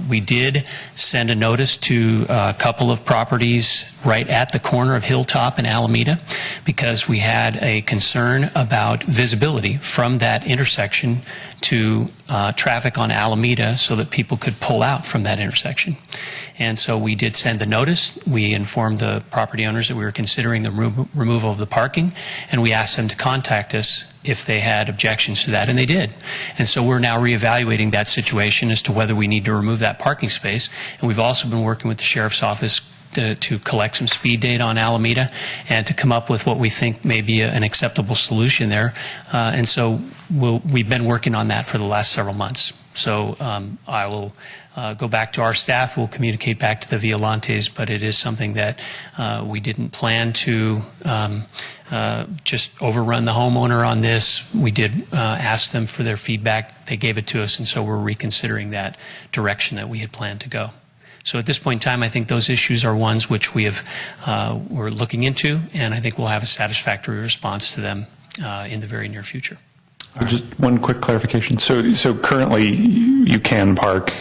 we did send a notice to a couple of properties right at the corner of Hilltop and Alameda because we had a concern about visibility from that intersection to traffic on Alameda so that people could pull out from that intersection. And so we did send the notice. We informed the property owners that we were considering the removal of the parking, and we asked them to contact us if they had objections to that, and they did. And so we're now reevaluating that situation as to whether we need to remove that parking space. And we've also been working with the Sheriff's Office to collect some speed data on Alameda and to come up with what we think may be an acceptable solution there. And so we've been working on that for the last several months. So I will go back to our staff. We'll communicate back to the Violantes, but it is something that we didn't plan to just overrun the homeowner on this. We did ask them for their feedback. They gave it to us, and so we're reconsidering that direction that we had planned to go. So at this point in time, I think those issues are ones which we're looking into, and I think we'll have a satisfactory response to them in the very near future. Just one quick clarification. So currently, you can park.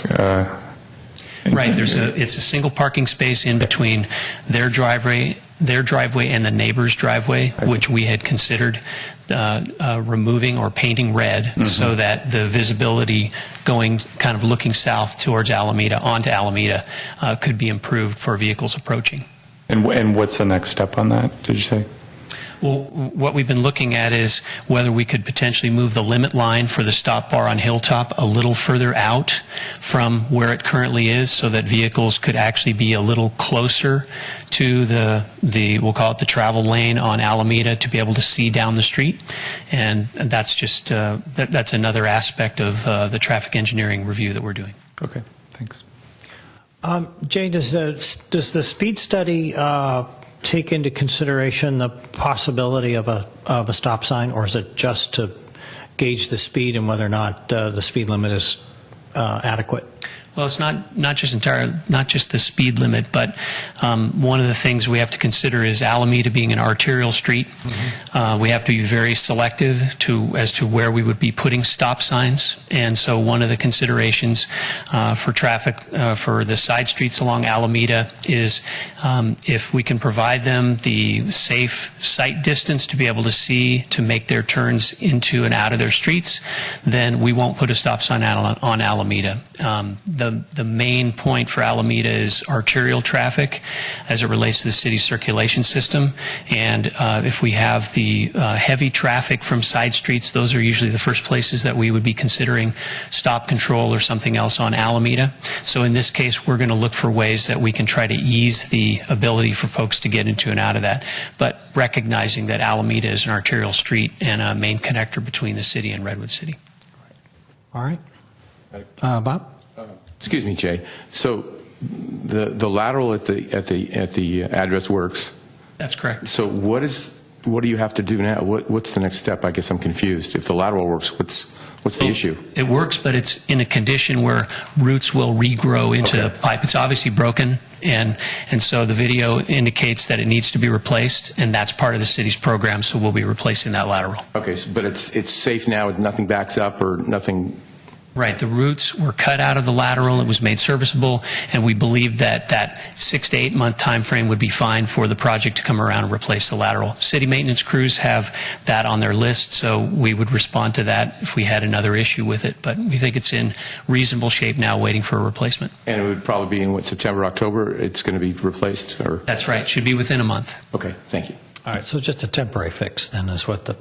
Right. It's a single parking space in between their driveway and the neighbor's driveway, which we had considered removing or painting red so that the visibility going kind of looking south towards Alameda, onto Alameda, could be improved for vehicles approaching. And what's the next step on that, did you say? Well, what we've been looking at is whether we could potentially move the limit line for the stop bar on Hilltop a little further out from where it currently is so that vehicles could actually be a little closer to the we'll call it the travel lane on Alameda to be able to see down the street. And that's just, that's another aspect of the traffic engineering review that we're doing. Okay, thanks. Jay, does the speed study take into consideration the possibility of a stop sign, or is it just to gauge the speed and whether or not the speed limit is adequate? Well, it's not just the speed limit, but one of the things we have to consider is Alameda being an arterial street. We have to be very selective as to where we would be putting stop signs, and so one of the considerations for traffic for the side streets along Alameda is if we can provide them the safe sight distance to be able to see to make their turns into and out of their streets, then we won't put a stop sign on Alameda. The main point for Alameda is arterial traffic as it relates to the city's circulation system. And if we have the heavy traffic from side streets, those are usually the first places that we would be considering stop control or something else on Alameda. So in this case, we're going to look for ways that we can try to ease the ability for folks to get into and out of that, but recognizing that Alameda is an arterial street and a main connector between the city and Redwood City. All right. Bob? Excuse me, Jay. So the lateral at the address works. That's correct. So what do you have to do now? What's the next step? I guess I'm confused. If the lateral works, what's the issue? It works, but it's in a condition where roots will regrow into the pipe. It's obviously broken, and so the video indicates that it needs to be replaced, and that's part of the city's program. So we'll be replacing that lateral. Okay, but it's safe now. Nothing backs up or nothing. Right. The roots were cut out of the lateral. It was made serviceable, and we believe that 6 to 8 month time frame would be fine for the project to come around and replace the lateral. City maintenance crews have that on their list, so we would respond to that if we had another issue with it. But we think it's in reasonable shape now, waiting for a replacement. And it would probably be in September, October. It's going to be replaced, or That's right. Should be within a month. Okay, thank you. All right, so just a temporary fix then is what the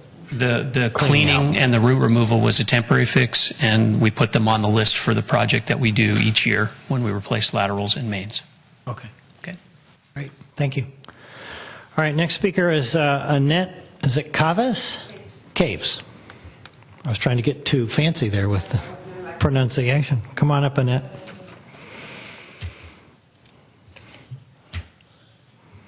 cleaning and the root removal was a temporary fix, and we put them on the list for the project that we do each year when we replace laterals and mains. Okay. Okay. Great. Thank you. All right, next speaker is Annette, is it Caves? Caves. I was trying to get too fancy there with the pronunciation. Come on up, Annette.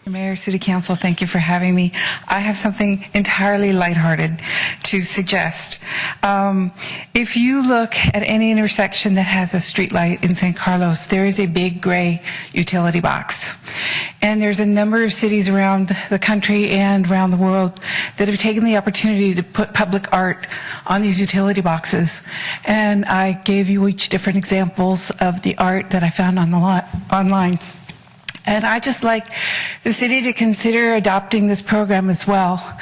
Mayor, City Council, thank you for having me. I have something entirely lighthearted to suggest. If you look at any intersection that has a street light in San Carlos, there is a big gray utility box. And there's a number of cities around the country and around the world that have taken the opportunity to put public art on these utility boxes. And I gave you each different examples of the art that I found on the online. And I just like the city to consider adopting this program as well.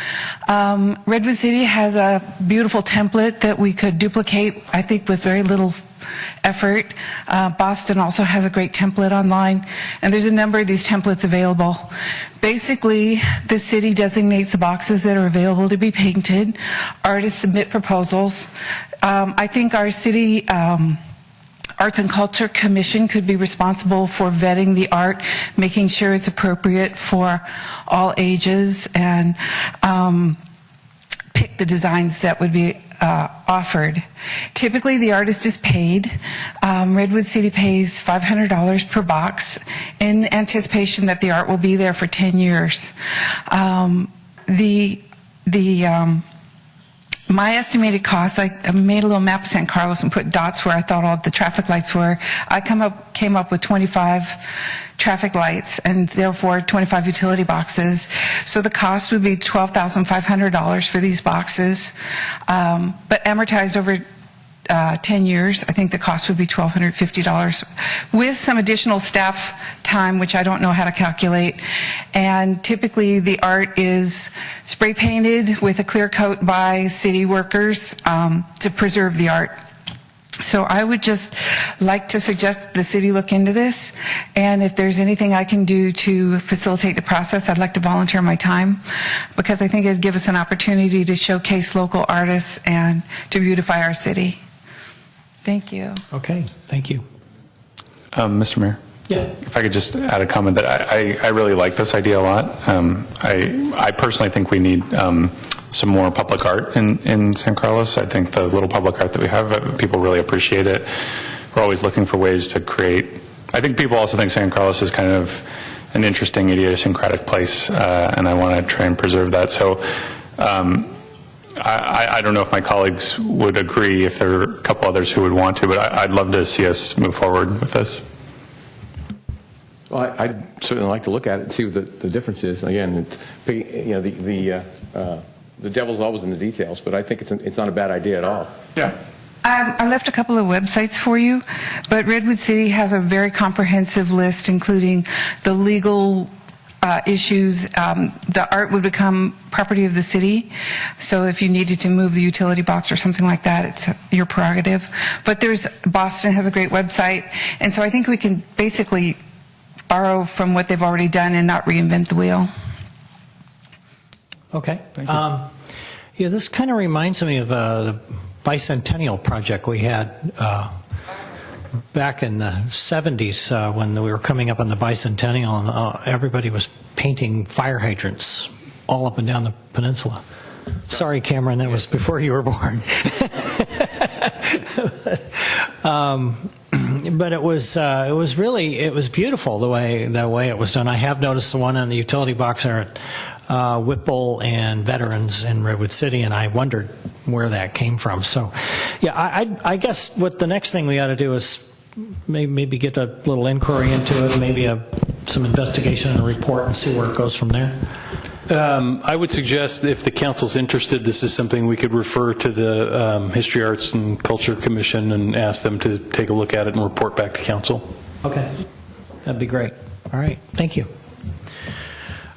Redwood City has a beautiful template that we could duplicate, I think, with very little effort. Boston also has a great template online, and there's a number of these templates available. Basically, the city designates the boxes that are available to be painted. Artists submit proposals. I think our city Arts and Culture Commission could be responsible for vetting the art, making sure it's appropriate for all ages, and pick the designs that would be offered. Typically, the artist is paid. Redwood City pays $500 per box in anticipation that the art will be there for 10 years. My estimated cost, I made a little map of San Carlos and put dots where I thought all the traffic lights were. I came up with 25 traffic lights and therefore 25 utility boxes. So the cost would be $12,500 for these boxes. But amortized over 10 years, I think the cost would be $1,250 with some additional staff time, which I don't know how to calculate. And typically the art is spray painted with a clear coat by city workers to preserve the art. So I would just like to suggest the city look into this, and if there's anything I can do to facilitate the process, I'd like to volunteer my time, because I think it'd give us an opportunity to showcase local artists and to beautify our city. Thank you. Okay, thank you. Mr. Mayor? Yeah. If I could just add a comment that I really like this idea a lot. I personally think we need some more public art in San Carlos. I think the little public art that we have, people really appreciate it. We're always looking for ways to create. I think people also think San Carlos is kind of an interesting, idiosyncratic place, and I want to try and preserve that. So I don't know if my colleagues would agree, if there are a couple others who would want to, but I'd love to see us move forward with this. Well, I'd certainly like to look at it and see what the difference is. Again, the devil's always in the details, but I think it's not a bad idea at all. Yeah. I left a couple of websites for you, but Redwood City has a very comprehensive list, including the legal issues. The art would become property of the city, so if you needed to move the utility box or something like that, it's your prerogative. But Boston has a great website, and so I think we can basically borrow from what they've already done and not reinvent the wheel. Okay. Yeah, this kind of reminds me of the bicentennial project we had back in the 70s when we were coming up on the bicentennial, and everybody was painting fire hydrants all up and down the peninsula. Sorry, Cameron, that was before you were born. But it was beautiful the way it was done. I have noticed the one on the utility box there at Whipple and Veterans in Redwood City, and I wondered where that came from. So, yeah, I guess what the next thing we ought to do is maybe get a little inquiry into it, maybe some investigation and a report, and see where it goes from there. I would suggest if the council's interested, this is something we could refer to the History, Arts, and Culture Commission and ask them to take a look at it and report back to council. Okay, that'd be great. All right, thank you.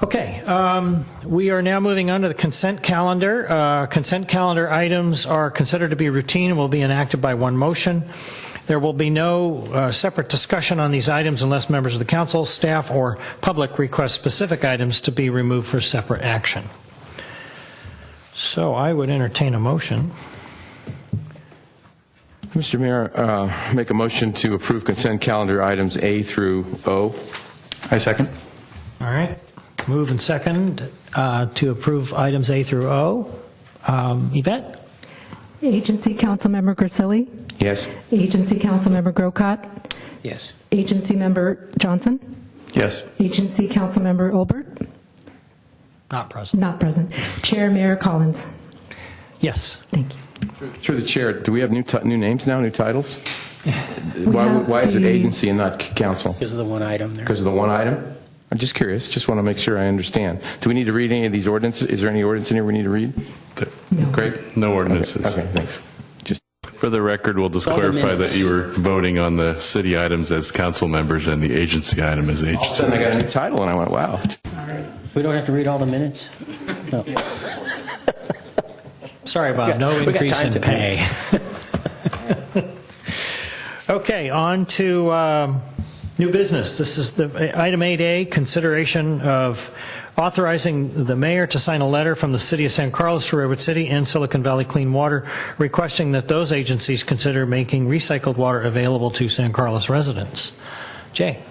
Okay, we are now moving on to the consent calendar. Consent calendar items are considered to be routine and will be enacted by one motion. There will be no separate discussion on these items unless members of the council, staff, or public request specific items to be removed for separate action. So I would entertain a motion. Mr. Mayor, make a motion to approve consent calendar items A through O. I second. All right. Move and second to approve items A through O. Yvette? Agency Councilmember Grisilli? Yes. Agency Councilmember Grocott? Yes. Agency Member Johnson? Yes. Agency Councilmember Olbert? Not present. Not present. Chair Mayor Collins? Yes. Thank you. Through the chair, do we have new names now, new titles? Why is it agency and not council? Because of the one item there. Because of the one item? I'm just curious. Just want to make sure I understand. Do we need to read any of these ordinances? Is there any ordinance in here we need to read? No. Craig? No ordinances. Okay, thanks. For the record, we'll just clarify that you were voting on the city items as council members and the agency item as agency. All of a sudden I got a new title and I went, wow. We don't have to read all the minutes? No. Sorry, Bob, no increase in pay. Okay, on to new business. This is the item 8A, consideration of authorizing the mayor to sign a letter from the City of San Carlos to Redwood City and Silicon Valley Clean Water requesting that those agencies consider making recycled water available to San Carlos residents. Jay.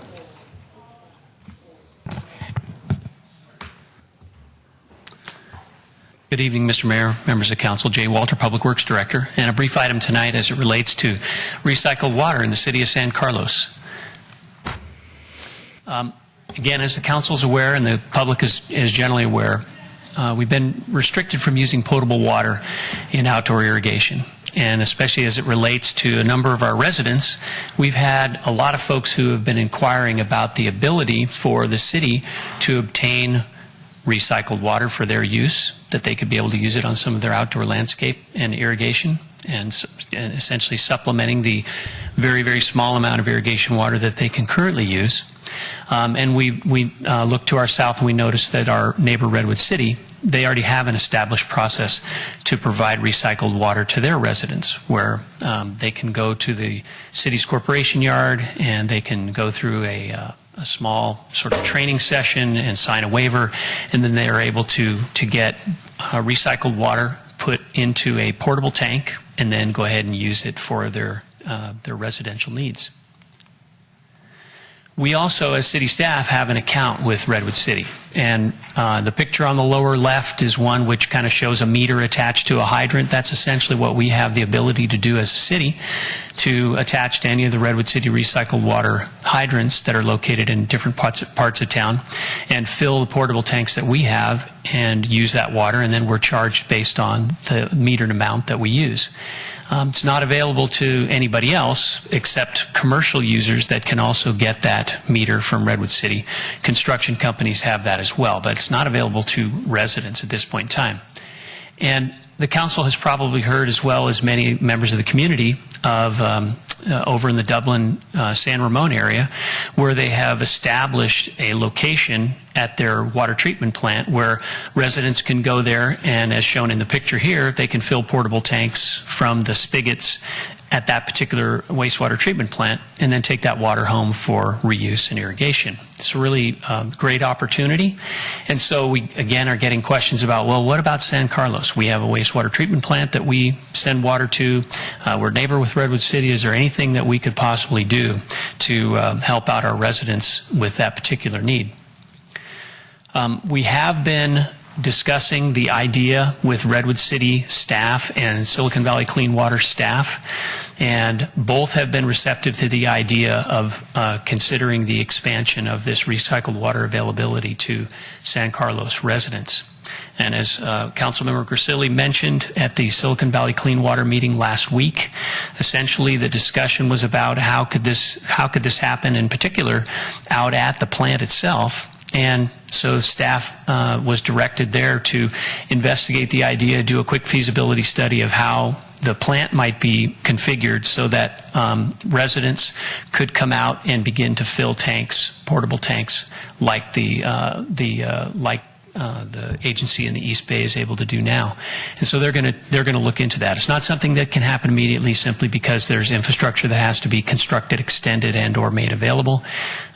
Good evening, Mr. Mayor, members of council. Jay Walter, Public Works Director, and a brief item tonight as it relates to recycled water in the city of San Carlos. Again, as the council is aware and the public is generally aware, we've been restricted from using potable water in outdoor irrigation. And especially as it relates to a number of our residents, we've had a lot of folks who have been inquiring about the ability for the city to obtain recycled water for their use, that they could be able to use it on some of their outdoor landscape and irrigation, and essentially supplementing the very, very small amount of irrigation water that they can currently use. And we look to our south and we notice that our neighbor Redwood City, they already have an established process to provide recycled water to their residents, where they can go to the city's corporation yard and they can go through a small sort of training session and sign a waiver, and then they are able to get recycled water put into a portable tank and then go ahead and use it for their residential needs. We also, as city staff, have an account with Redwood City. And the picture on the lower left is one which kind of shows a meter attached to a hydrant. That's essentially what we have the ability to do as a city, to attach to any of the Redwood City recycled water hydrants that are located in different parts of town, and fill the portable tanks that we have and use that water, and then we're charged based on the metered amount that we use. It's not available to anybody else except commercial users that can also get that meter from Redwood City. Construction companies have that as well, but it's not available to residents at this point in time. And the council has probably heard, as well as many members of the community, of over in the Dublin, San Ramon area, where they have established a location at their water treatment plant where residents can go there, and as shown in the picture here, they can fill portable tanks from the spigots at that particular wastewater treatment plant and then take that water home for reuse and irrigation. It's a really great opportunity. And so we, again, are getting questions about, well, what about San Carlos? We have a wastewater treatment plant that we send water to. We're neighbor with Redwood City. Is there anything that we could possibly do to help out our residents with that particular need? We have been discussing the idea with Redwood City staff and Silicon Valley Clean Water staff, and both have been receptive to the idea of considering the expansion of this recycled water availability to San Carlos residents. And as Councilmember Grisilli mentioned at the Silicon Valley Clean Water meeting last week, essentially the discussion was about how could this happen, in particular out at the plant itself. And so staff was directed there to investigate the idea, do a quick feasibility study of how the plant might be configured so that residents could come out and begin to fill tanks, portable tanks, like the agency in the East Bay is able to do now. And so they're going to look into that. It's not something that can happen immediately simply because there's infrastructure that has to be constructed, extended, and or made available.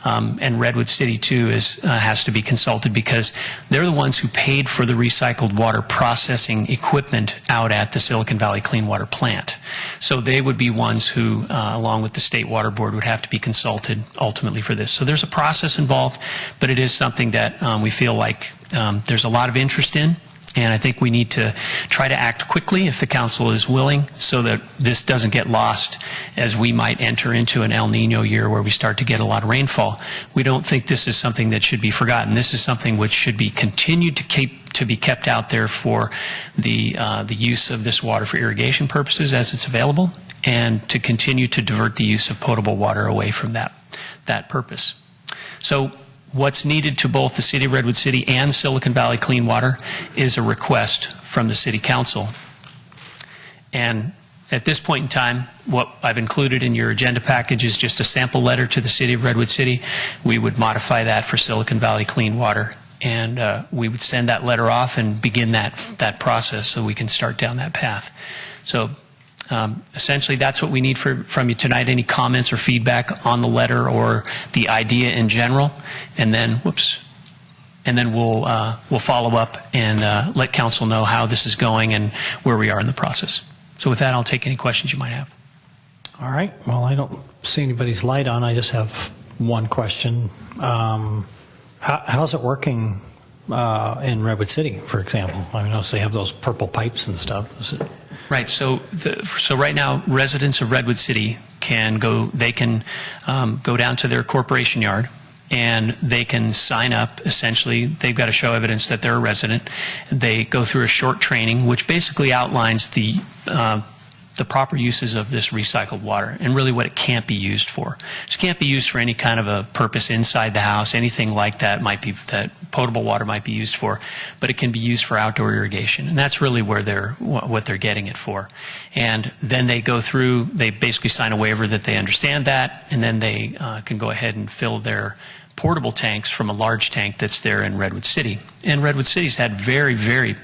And Redwood City, too, has to be consulted because they're the ones who paid for the recycled water processing equipment out at the Silicon Valley Clean Water plant. So they would be ones who, along with the State Water Board, would have to be consulted ultimately for this. So there's a process involved, but it is something that we feel like there's a lot of interest in, and I think we need to try to act quickly if the council is willing so that this doesn't get lost as we might enter into an El Nino year where we start to get a lot of rainfall. We don't think this is something that should be forgotten. This is something which should be continued to be kept out there for the use of this water for irrigation purposes as it's available, and to continue to divert the use of potable water away from that purpose. So what's needed to both the City of Redwood City and Silicon Valley Clean Water is a request from the City Council. And at this point in time, what I've included in your agenda package is just a sample letter to the City of Redwood City. We would modify that for Silicon Valley Clean Water, and we would send that letter off and begin that process so we can start down that path. So essentially, that's what we need from you tonight. Any comments or feedback on the letter or the idea in general, and then we'll follow up and let council know how this is going and where we are in the process. So with that, I'll take any questions you might have. All right. Well, I don't see anybody's light on. I just have one question. How's it working in Redwood City, for example? I notice they have those purple pipes and stuff. Is it? Right. So right now, residents of Redwood City can go. They can go down to their corporation yard, and they can sign up. Essentially, they've got to show evidence that they're a resident. They go through a short training, which basically outlines the proper uses of this recycled water and really what it can't be used for. It can't be used for any kind of a purpose inside the house, anything like that that potable water might be used for, but it can be used for outdoor irrigation, and that's really where what they're getting it for. And then they go through, they basically sign a waiver that they understand that, and then they can go ahead and fill their portable tanks from a large tank that's there in Redwood City. And Redwood City's had very, very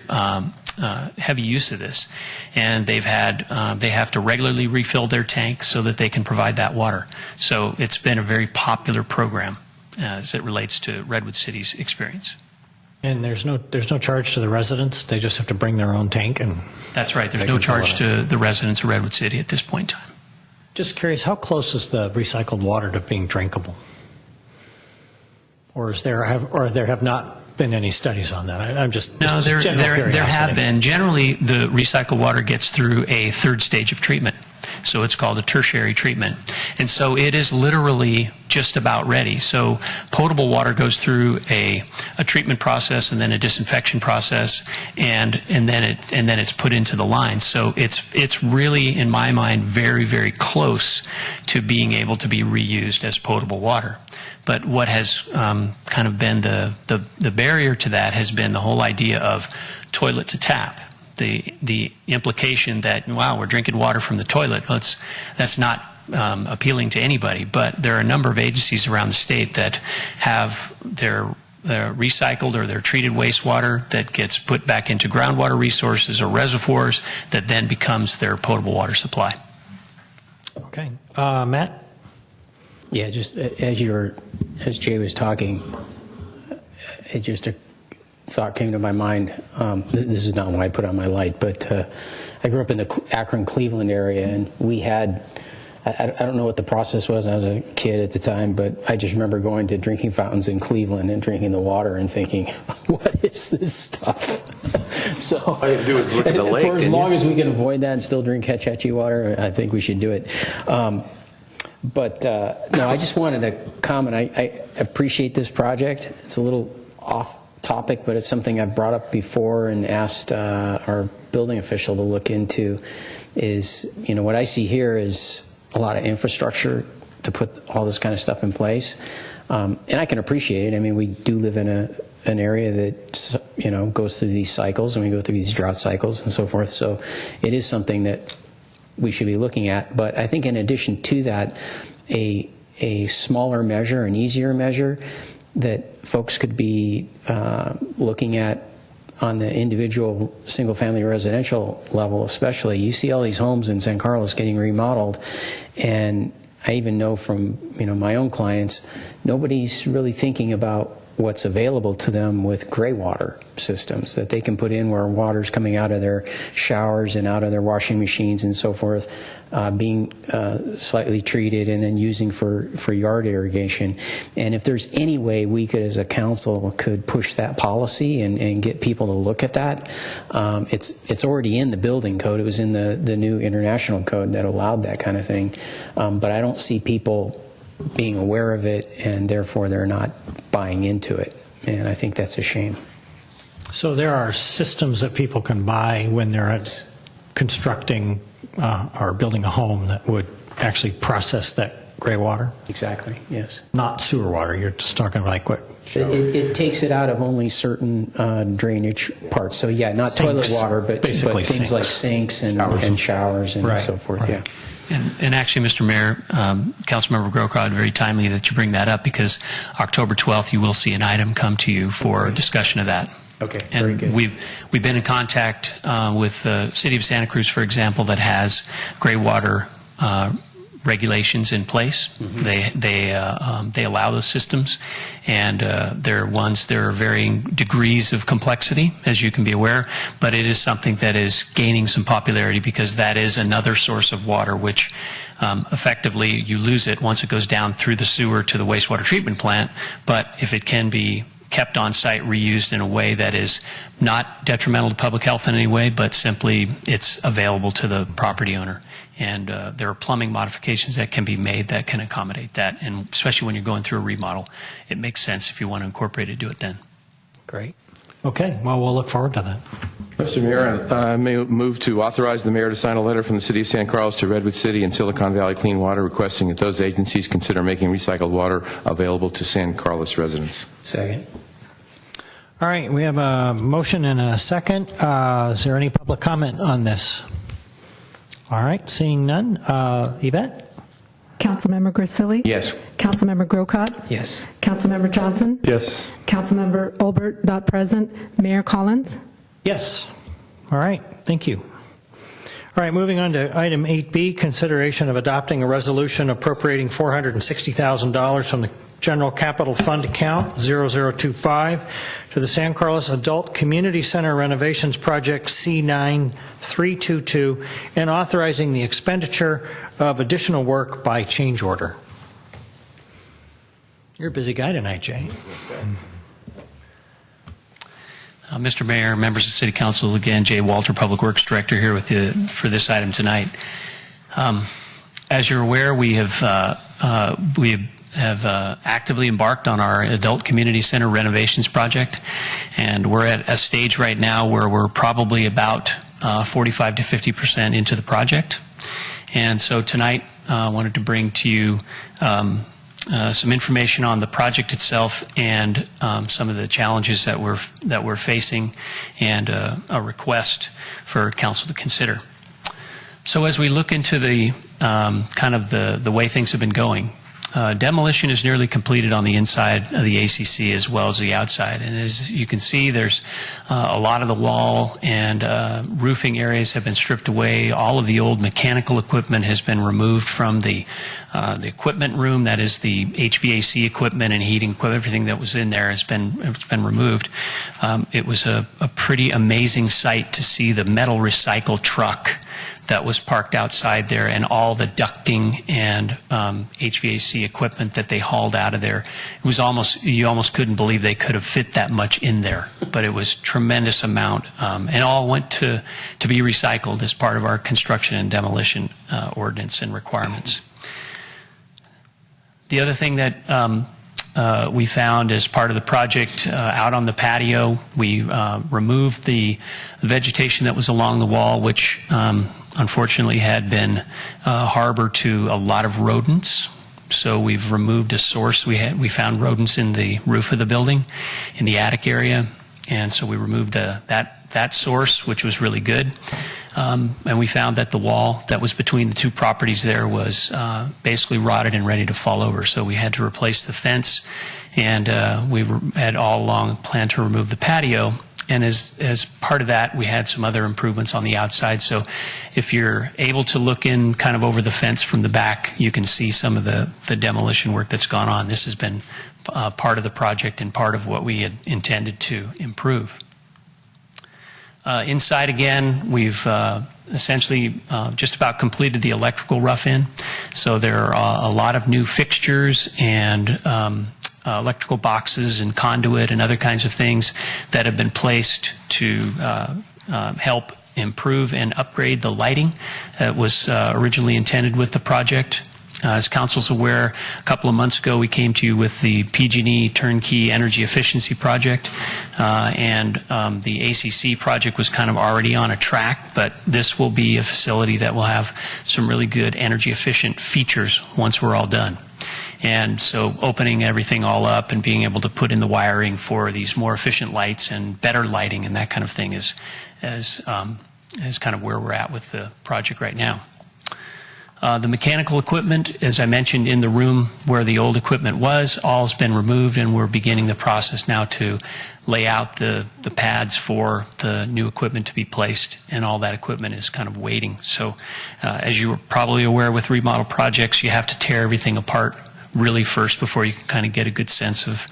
heavy use of this, and they have to regularly refill their tank so that they can provide that water. So it's been a very popular program as it relates to Redwood City's experience. And there's no charge to the residents? They just have to bring their own tank? And that's right. There's no charge to the residents of Redwood City at this point in time. Just curious, how close is the recycled water to being drinkable? Or there have not been any studies on that? I'm just no. There have been. Generally, the recycled water gets through a third stage of treatment, so it's called a tertiary treatment, and so it is literally just about ready. So potable water goes through a treatment process and then a disinfection process, and then it's put into the line. So it's really, in my mind, very, very close to being able to be reused as potable water. But what has kind of been the barrier to that has been the whole idea of toilet to tap. The implication that, wow, we're drinking water from the toilet. Well, that's not appealing to anybody. But there are a number of agencies around the state that have their recycled or their treated wastewater that gets put back into groundwater resources or reservoirs that then becomes their potable water supply. Okay. Matt? Yeah, just as Jay was talking, it just a thought came to my mind. This is not what I put on my light, but I grew up in the Akron-Cleveland area, and we had, I don't know what the process was. I was a kid at the time, but I just remember going to drinking fountains in Cleveland and drinking the water and thinking, what is this stuff? So all you have to do is look at the lake. For as long as we can avoid that and still drink Hetch Hetchy water, I think we should do it. But no, I just wanted to comment. I appreciate this project. It's a little off topic, but it's something I've brought up before and asked our building official to look into. Is, what I see here is a lot of infrastructure to put all this kind of stuff in place, and I can appreciate it. I mean, we do live in an area that goes through these cycles, and we go through these drought cycles and so forth. So it is something that we should be looking at. But I think in addition to that, a smaller measure, an easier measure that folks could be looking at on the individual single-family residential level especially. You see all these homes in San Carlos getting remodeled, and I even know from my own clients, nobody's really thinking about what's available to them with gray water systems that they can put in, where water's coming out of their showers and out of their washing machines and so forth, being slightly treated and then using for yard irrigation. And if there's any way we could, as a council, could push that policy and get people to look at that, it's already in the building code. It was in the new international code that allowed that kind of thing. But I don't see people being aware of it, and therefore they're not buying into it. And I think that's a shame. So there are systems that people can buy when they're constructing or building a home that would actually process that gray water? Exactly, yes. Not sewer water, you're just talking like what? It takes it out of only certain drainage parts. So yeah, not toilet water, but things sinks. Like sinks and showers and so forth, right. Yeah. And actually, Mr. Mayor, Councilmember Grocott, very timely that you bring that up, because October 12th you will see an item come to you for discussion of that. Okay, and very good. We've been in contact with the City of Santa Cruz, for example, that has gray water regulations in place. Mm-hmm. They allow those systems, and there are varying degrees of complexity, as you can be aware, but it is something that is gaining some popularity, because that is another source of water which effectively you lose it once it goes down through the sewer to the wastewater treatment plant. But if it can be kept on site, reused in a way that is not detrimental to public health in any way, but simply it's available to the property owner. And there are plumbing modifications that can be made that can accommodate that. And especially when you're going through a remodel, it makes sense if you want to incorporate it, do it then. Great. Okay, well, we'll look forward to that. Mr. Mayor, I may move to authorize the mayor to sign a letter from the City of San Carlos to Redwood City and Silicon Valley Clean Water requesting that those agencies consider making recycled water available to San Carlos residents. Second. All right, we have a motion and a second. Is there any public comment on this? All right, seeing none. Yvette? Councilmember Grisilli? Yes. Councilmember Grocott? Yes. Councilmember Johnson? Yes. Councilmember Olbert, not present. Mayor Collins? Yes. All right, thank you. All right, moving on to item 8B, consideration of adopting a resolution appropriating $460,000 from the General Capital Fund account 0025 to the San Carlos Adult Community Center Renovations Project C9322 and authorizing the expenditure of additional work by change order. You're a busy guy tonight, Jay. Mr. Mayor, members of City Council, again, Jay Walter, Public Works Director, here with you for this item tonight. As you're aware, we have actively embarked on our Adult Community Center renovations project, and we're at a stage right now where we're probably about 45 to 50% into the project. And so tonight, I wanted to bring to you some information on the project itself and some of the challenges that we're facing, and a request for council to consider. So as we look into the kind of the way things have been going, demolition is nearly completed on the inside of the ACC as well as the outside. And as you can see, there's a lot of the wall and roofing areas have been stripped away. All of the old mechanical equipment has been removed from the equipment room. That is the HVAC equipment and heating equipment. Everything that was in there has been removed. It was a pretty amazing sight to see the metal recycle truck that was parked outside there and all the ducting and HVAC equipment that they hauled out of there. It was you almost couldn't believe they could have fit that much in there, but it was a tremendous amount, and all went to be recycled as part of our construction and demolition ordinance and requirements. The other thing that we found as part of the project, out on the patio, we removed the vegetation that was along the wall, which unfortunately had been harbor to a lot of rodents. So we've removed a source. We found rodents in the roof of the building, in the attic area, and so we removed that source, which was really good. And we found that the wall that was between the two properties there was basically rotted and ready to fall over. So we had to replace the fence, and we had all along planned to remove the patio. And as part of that, we had some other improvements on the outside. So if you're able to look in kind of over the fence from the back, you can see some of the demolition work that's gone on. This has been part of the project and part of what we had intended to improve. Inside again, we've essentially just about completed the electrical rough-in. So there are a lot of new fixtures and electrical boxes and conduit and other kinds of things that have been placed to help improve and upgrade the lighting that was originally intended with the project. As council's aware, a couple of months ago we came to you with the PG&E Turnkey Energy Efficiency Project, and the ACC project was kind of already on a track, but this will be a facility that will have some really good energy efficient features once we're all done. And so opening everything all up and being able to put in the wiring for these more efficient lights and better lighting and that kind of thing is kind of where we're at with the project right now. The mechanical equipment, as I mentioned, in the room where the old equipment was, all has been removed, and we're beginning the process now to lay out the pads for the new equipment to be placed, and all that equipment is kind of waiting. So as you're probably aware with remodel projects, you have to tear everything apart really first before you can kind of get a good sense of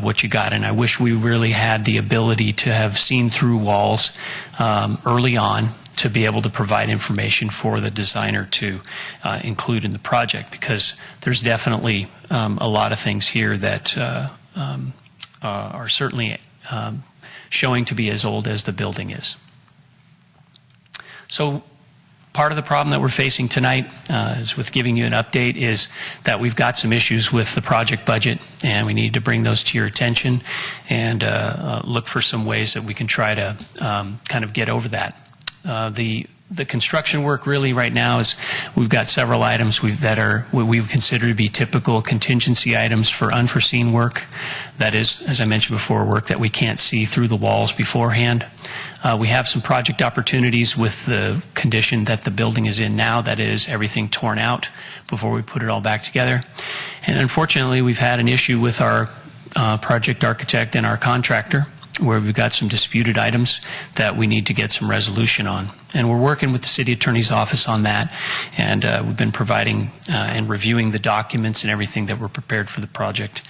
what you got. And I wish we really had the ability to have seen through walls early on to be able to provide information for the designer to include in the project, because there's definitely a lot of things here that are certainly showing to be as old as the building is. So part of the problem that we're facing tonight is with giving you an update is that we've got some issues with the project budget, and we need to bring those to your attention and look for some ways that we can try to kind of get over that. The construction work really right now is we've got several items that are what we would consider to be typical contingency items for unforeseen work. That is, as I mentioned before, work that we can't see through the walls beforehand. We have some project opportunities with the condition that the building is in now, that is everything torn out before we put it all back together. And unfortunately, we've had an issue with our project architect and our contractor, where we've got some disputed items that we need to get some resolution on. And we're working with the City Attorney's Office on that, and we've been providing and reviewing the documents and everything that were prepared for the project.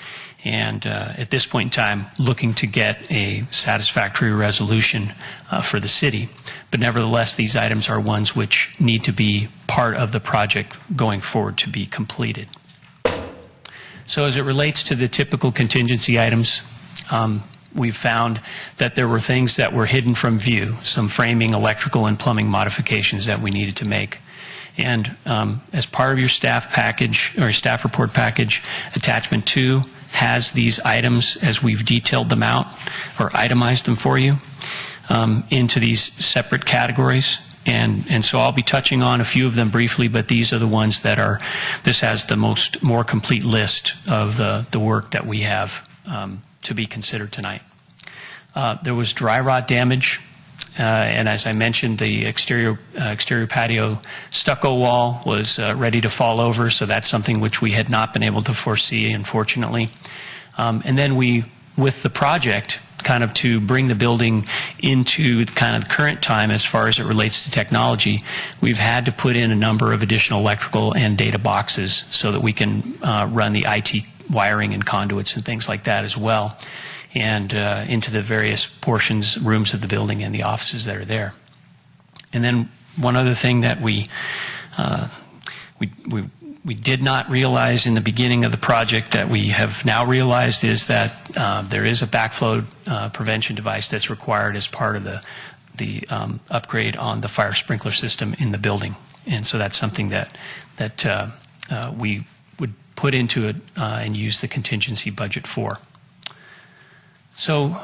And at this point in time, looking to get a satisfactory resolution for the city. But nevertheless, these items are ones which need to be part of the project going forward to be completed. So as it relates to the typical contingency items, we've found that there were things that were hidden from view, some framing, electrical, and plumbing modifications that we needed to make. And as part of your staff package, or staff report package, attachment 2 has these items as we've detailed them out, or itemized them for you, into these separate categories. And so I'll be touching on a few of them briefly, but these are the ones that are, this has the more complete list of the work that we have to be considered tonight. There was dry rot damage, and as I mentioned, the exterior patio stucco wall was ready to fall over, so that's something which we had not been able to foresee, unfortunately. And then with the project, kind of to bring the building into kind of the current time as far as it relates to technology, we've had to put in a number of additional electrical and data boxes so that we can run the IT wiring and conduits and things like that as well, and into the various portions, rooms of the building and the offices that are there. And then one other thing that we did not realize in the beginning of the project that we have now realized is that there is a backflow prevention device that's required as part of the upgrade on the fire sprinkler system in the building. And so that's something that we would put into it and use the contingency budget for. So,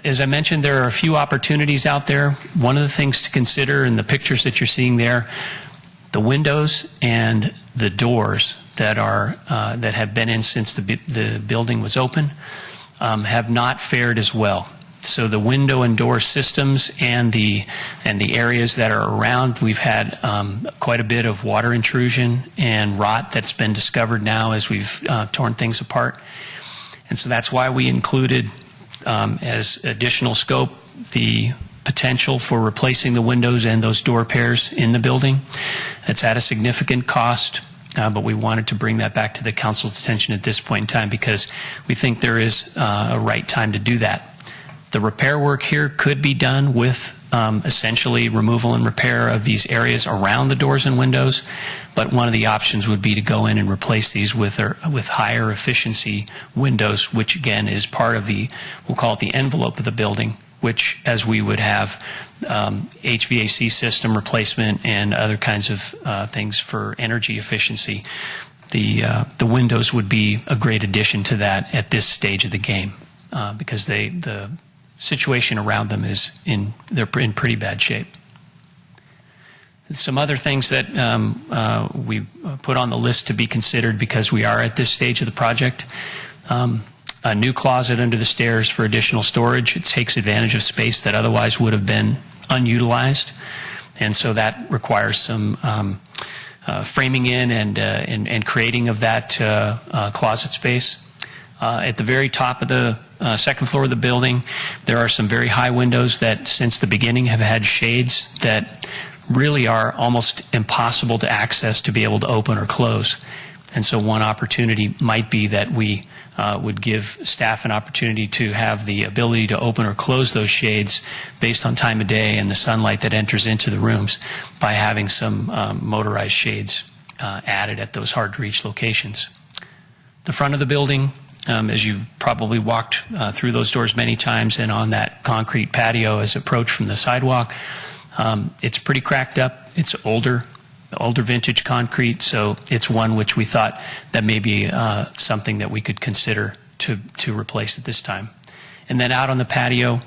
as I mentioned, there are a few opportunities out there. One of the things to consider in the pictures that you're seeing there, the windows and the doors that have been in since the building was open have not fared as well. So the window and door systems and the areas that are around, we've had quite a bit of water intrusion and rot that's been discovered now as we've torn things apart. And so that's why we included as additional scope the potential for replacing the windows and those door pairs in the building. It's at a significant cost, but we wanted to bring that back to the council's attention at this point in time because we think there is a right time to do that. The repair work here could be done with essentially removal and repair of these areas around the doors and windows, but one of the options would be to go in and replace these with higher efficiency windows, which again is part of we'll call it the envelope of the building, which as we would have HVAC system replacement and other kinds of things for energy efficiency. The windows would be a great addition to that at this stage of the game because the situation around them they're in pretty bad shape. Some other things that we put on the list to be considered because we are at this stage of the project. A new closet under the stairs for additional storage. It takes advantage of space that otherwise would have been unutilized, and so that requires some framing in and creating of that closet space. At the very top of the second floor of the building, there are some very high windows that since the beginning have had shades that really are almost impossible to access to be able to open or close. And so one opportunity might be that we would give staff an opportunity to have the ability to open or close those shades based on time of day and the sunlight that enters into the rooms by having some motorized shades added at those hard-to-reach locations. The front of the building as you've probably walked through those doors many times and on that concrete patio as approached from the sidewalk. It's pretty cracked up. It's older vintage concrete, so it's one which we thought that may be something that we could consider to replace at this time. And then out on the patio,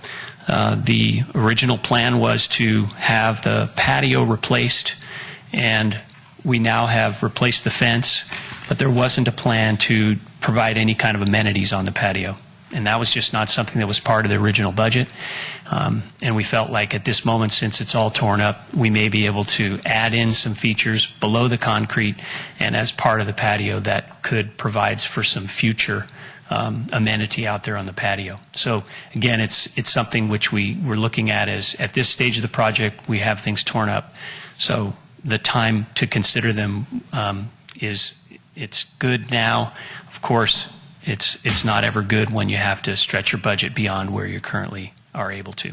the original plan was to have the patio replaced, and we now have replaced the fence, but there wasn't a plan to provide any kind of amenities on the patio. And that was just not something that was part of the original budget. And we felt like at this moment, since it's all torn up, we may be able to add in some features below the concrete and as part of the patio that could provide for some future amenity out there on the patio. So again, it's something which we're looking at as at this stage of the project, we have things torn up. So the time to consider them it's good now. Of course, it's not ever good when you have to stretch your budget beyond where you currently are able to.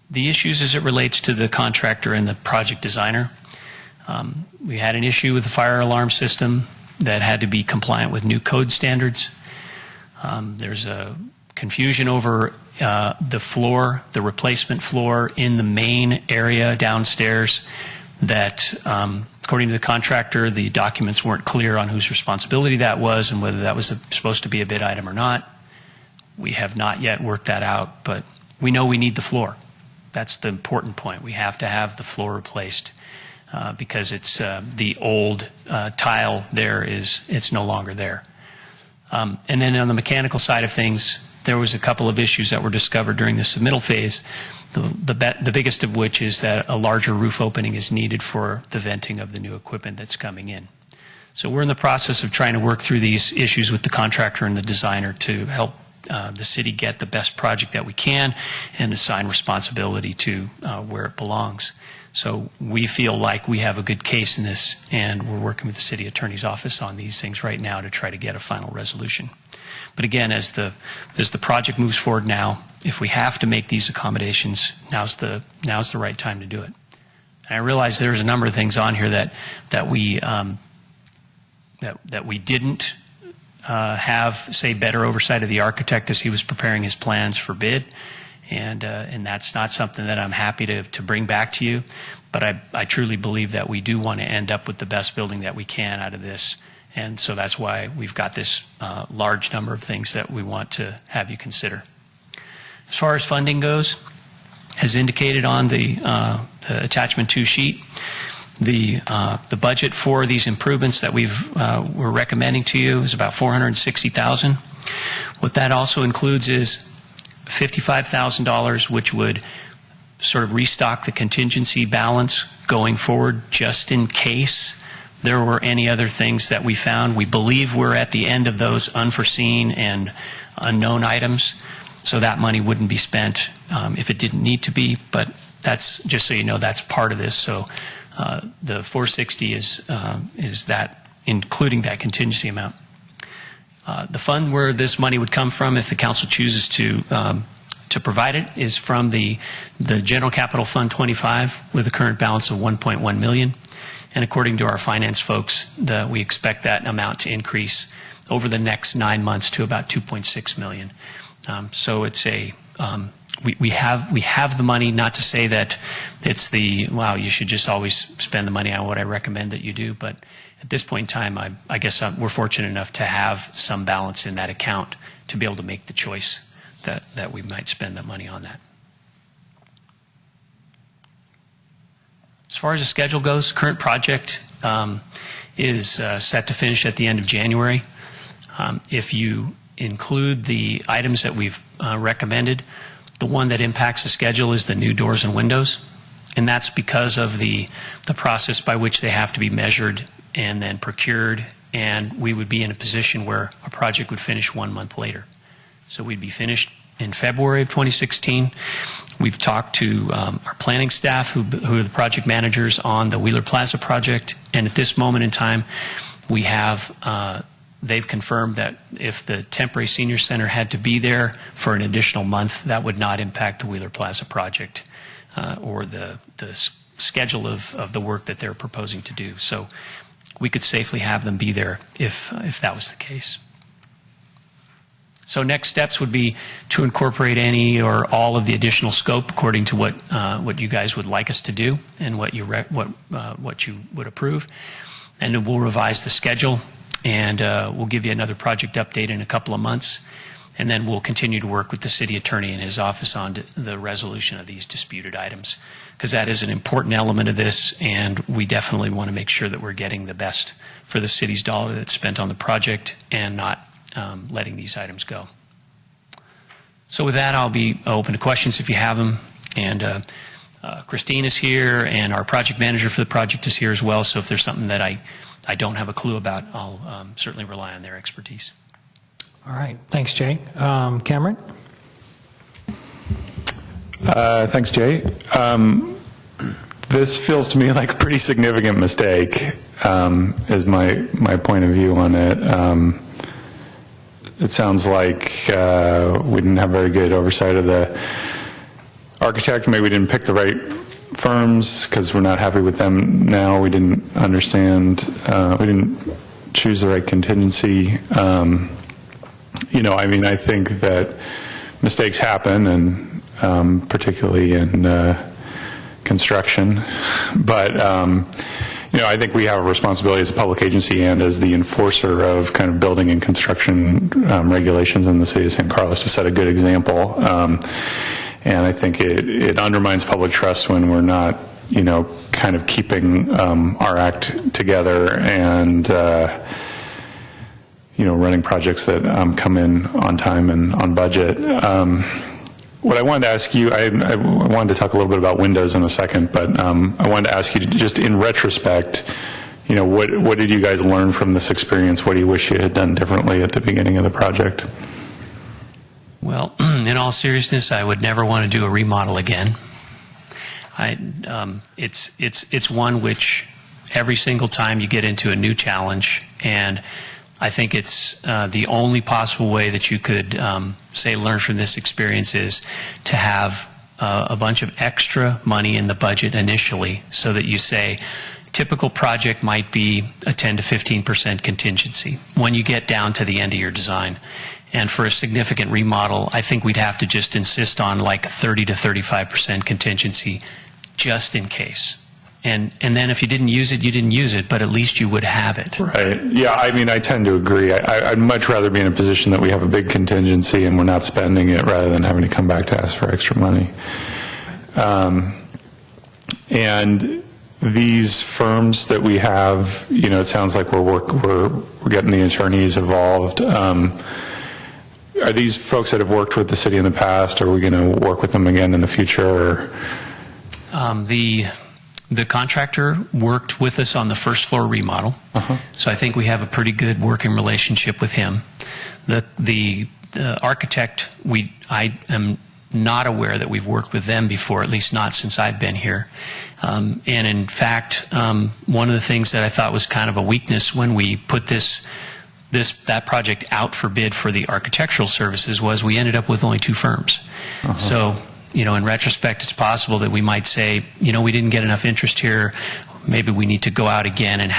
The issues as it relates to the contractor and the project designer. We had an issue with the fire alarm system that had to be compliant with new code standards. There's a confusion over the floor, the replacement floor in the main area downstairs that, according to the contractor, the documents weren't clear on whose responsibility that was and whether that was supposed to be a bid item or not. We have not yet worked that out, but we know we need the floor. That's the important point. We have to have the floor replaced because it's the old tile there it's no longer there. And then on the mechanical side of things, there was a couple of issues that were discovered during the submittal phase. The biggest of which is that a larger roof opening is needed for the venting of the new equipment that's coming in. So we're in the process of trying to work through these issues with the contractor and the designer to help the city get the best project that we can and assign responsibility to where it belongs. So we feel like we have a good case in this, and we're working with the city attorney's office on these things right now to try to get a final resolution. But again, as the project moves forward now, if we have to make these accommodations, now's the right time to do it. And I realize there's a number of things on here that we didn't have, say, better oversight of the architect as he was preparing his plans for bid, and that's not something that I'm happy to bring back to you. But I truly believe that we do want to end up with the best building that we can out of this. And so that's why we've got this large number of things that we want to have you consider. As far as funding goes, as indicated on the attachment 2 sheet, the budget for these improvements that we're recommending to you is about $460,000. What that also includes is $55,000, which would sort of restock the contingency balance going forward just in case there were any other things that we found. We believe we're at the end of those unforeseen and unknown items, so that money wouldn't be spent if it didn't need to be, but that's, just so you know, that's part of this. So the 460 is that, including that contingency amount. The fund where this money would come from, if the council chooses to provide it, is from the General Capital Fund 25 with a current balance of $1.1 million. And according to our finance folks, we expect that amount to increase over the next 9 months to about $2.6 million. So it's we have the money. Not to say that it's wow, you should just always spend the money on what I recommend that you do, but at this point in time, I guess we're fortunate enough to have some balance in that account to be able to make the choice that we might spend the money on that. As far as the schedule goes, current project is set to finish at the end of January. If you include the items that we've recommended, the one that impacts the schedule is the new doors and windows, and that's because of the process by which they have to be measured and then procured, and we would be in a position where a project would finish 1 month later. So we'd be finished in February of 2016. We've talked to our planning staff, who are the project managers on the Wheeler Plaza project, and at this moment in time, we have they've confirmed that if the temporary senior center had to be there for an additional month, that would not impact the Wheeler Plaza project or the schedule of the work that they're proposing to do. So we could safely have them be there if that was the case. So next steps would be to incorporate any or all of the additional scope according to what you guys would like us to do and what you would approve. And then we'll revise the schedule, and we'll give you another project update in a couple of months. And then we'll continue to work with the city attorney and his office on the resolution of these disputed items, because that is an important element of this, and we definitely want to make sure that we're getting the best for the city's dollar that's spent on the project and not letting these items go. So with that, I'll be open to questions if you have them. And Christine is here, and our project manager for the project is here as well. So if there's something that I don't have a clue about, I'll certainly rely on their expertise. All right. Thanks, Jay. Cameron? Thanks, Jay. This feels to me like a pretty significant mistake, is my point of view on it. It sounds like we didn't have very good oversight of the architect. Maybe we didn't pick the right firms because we're not happy with them now. We didn't understand, we didn't choose the right contingency. I think that mistakes happen, and particularly in construction. But I think we have a responsibility as a public agency and as the enforcer of kind of building and construction regulations in the city of San Carlos to set a good example. And I think it undermines public trust when we're not, kind of keeping our act together and, running projects that come in on time and on budget. What I wanted to ask you, I wanted to talk a little bit about windows in a second, but I wanted to ask you, just in retrospect, what did you guys learn from this experience? What do you wish you had done differently at the beginning of the project? Well, in all seriousness, I would never want to do a remodel again. It's one which every single time you get into a new challenge, and I think it's the only possible way that you could learn from this experience is to have a bunch of extra money in the budget initially, so that you say typical project might be a 10 to 15% contingency when you get down to the end of your design. And for a significant remodel, I think we'd have to just insist on like 30 to 35% contingency just in case. And then if you didn't use it, you didn't use it, but at least you would have it. Right. Yeah, I tend to agree. I'd much rather be in a position that we have a big contingency and we're not spending it rather than having to come back to ask for extra money. And these firms that we have, it sounds like we're getting the attorneys involved. Are these folks that have worked with the city in the past? Or are we going to work with them again in the future? The contractor worked with us on the first floor remodel, so I think we have a pretty good working relationship with him. The architect, I am not aware that we've worked with them before, at least not since I've been here. And in fact, one of the things that I thought was kind of a weakness when we put that project out for bid for the architectural services was we ended up with only two firms. So, in retrospect, it's possible that we might say, we didn't get enough interest here. Maybe we need to go out again and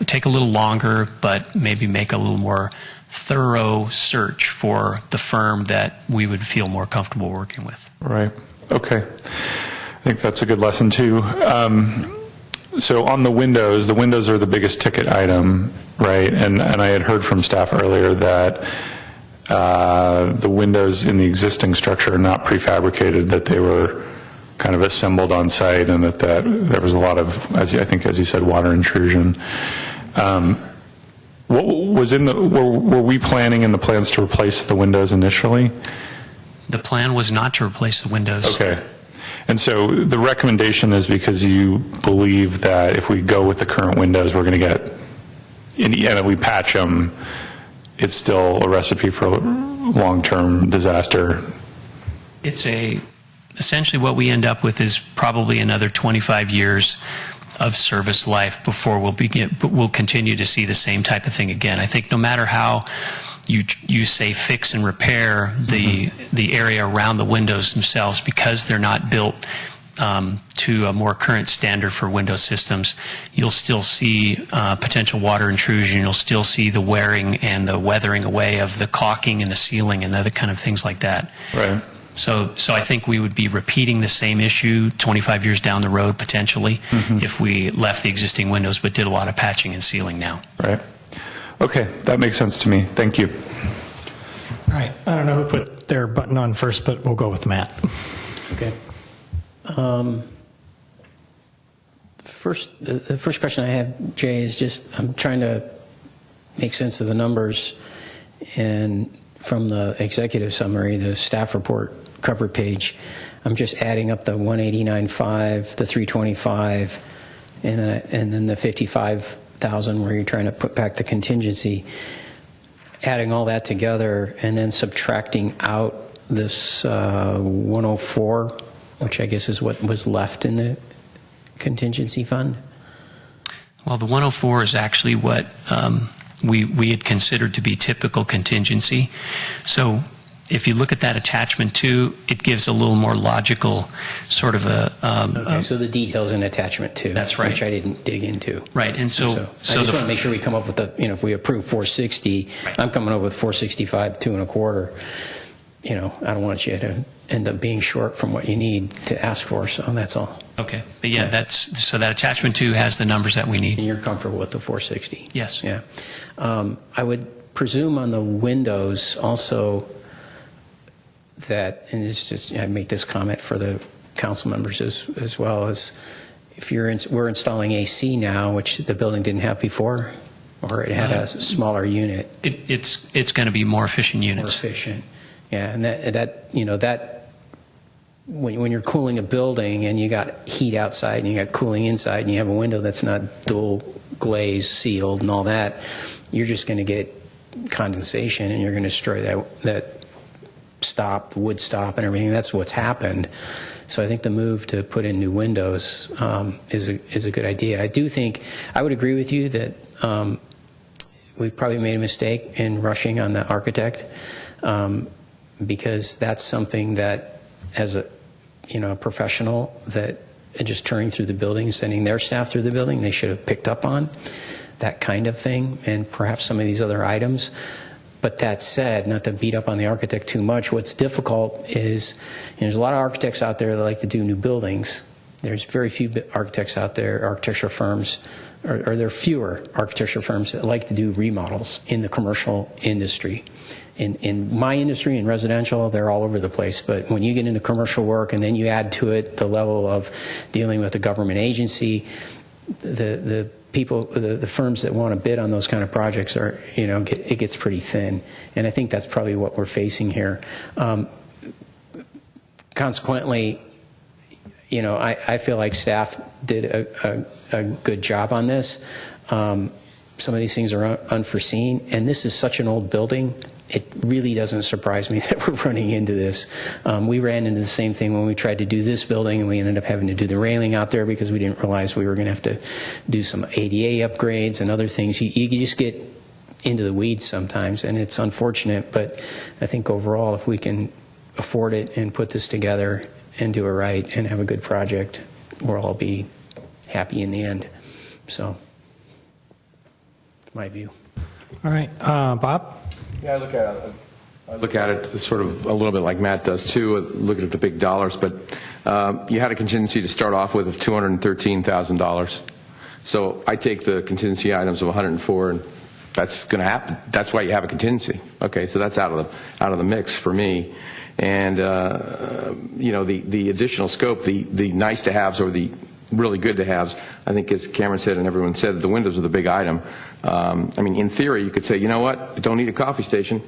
take a little longer, but maybe make a little more thorough search for the firm that we would feel more comfortable working with. Right. Okay. I think that's a good lesson, too. So on the windows are the biggest ticket item, right? And I had heard from staff earlier that the windows in the existing structure are not prefabricated, that they were kind of assembled on site, and that there was a lot of, as you said, water intrusion. What was were we planning in the plans to replace the windows initially? The plan was not to replace the windows. Okay. And so the recommendation is because you believe that if we go with the current windows, we're going to get, and if we patch them, it's still a recipe for a long-term disaster. Essentially what we end up with is probably another 25 years of service life before we'll continue to see the same type of thing again. I think no matter how you say fix and repair the area around the windows themselves, because they're not built to a more current standard for window systems, you'll still see potential water intrusion. You'll still see the wearing and the weathering away of the caulking and the sealing and other kind of things like that. Right. So I think we would be repeating the same issue 25 years down the road, potentially, if we left the existing windows but did a lot of patching and sealing now. Right. Okay, that makes sense to me. Thank you. All right. I don't know who put their button on first, but we'll go with Matt. Okay. The first question I have, Jay, is just I'm trying to make sense of the numbers, and from the executive summary, the staff report cover page, I'm just adding up the 189.5, the 325, and then the 55,000 where you're trying to put back the contingency, adding all that together, and then subtracting out this 104, which I guess is what was left in the contingency fund. Well, the 104 is actually what we had considered to be typical contingency. So if you look at that attachment 2, it gives a little more logical sort of a... okay, so the details in attachment 2. That's right. Which I didn't dig into. Right, and so I just want to make sure we come up with the, if we approve 460, right. I'm coming up with 465, 2 1/4. I don't want you to end up being short from what you need to ask for, so that's all. Okay, but yeah, so that attachment 2 has the numbers that we need. And you're comfortable with the 460? Yes. Yeah. I would presume on the windows also that, and it's just, I make this comment for the council members as well, as if we're installing AC now, which the building didn't have before, or it had a smaller unit. It's going to be more efficient units. More efficient. Yeah, and that when you're cooling a building and you got heat outside and you got cooling inside and you have a window that's not dual glaze sealed and all that, you're just going to get condensation and you're going to destroy that wood stop and everything. That's what's happened. So I think the move to put in new windows is a good idea. I would agree with you that we probably made a mistake in rushing on the architect, because that's something that, as a professional that just touring through the building, sending their staff through the building, they should have picked up on that kind of thing, and perhaps some of these other items. But that said, not to beat up on the architect too much, what's difficult is there's a lot of architects out there that like to do new buildings. There's very few architects out there, architectural firms, or there are fewer architectural firms that like to do remodels in the commercial industry. In my industry, in residential, they're all over the place. But when you get into commercial work and then you add to it the level of dealing with a government agency, the people, the firms that want to bid on those kind of projects are, it gets pretty thin. And I think that's probably what we're facing here. Consequently, I feel like staff did a good job on this. Some of these things are unforeseen, and this is such an old building. It really doesn't surprise me that we're running into this. We ran into the same thing when we tried to do this building, and we ended up having to do the railing out there because we didn't realize we were going to have to do some ADA upgrades and other things. You just get into the weeds sometimes, and it's unfortunate, but I think overall, if we can afford it and put this together and do it right and have a good project, we'll all be happy in the end. So, my view. All right. Bob? Yeah, I look at it sort of a little bit like Matt does too, looking at the big dollars, but you had a contingency to start off with of $213,000. So I take the contingency items of 104, and that's going to happen. That's why you have a contingency. Okay, so that's out of the mix for me. And the additional scope, the nice to haves or the really good to haves, I think, as Cameron said and everyone said, the windows are the big item. In theory, you could say, you know what, you don't need a coffee station,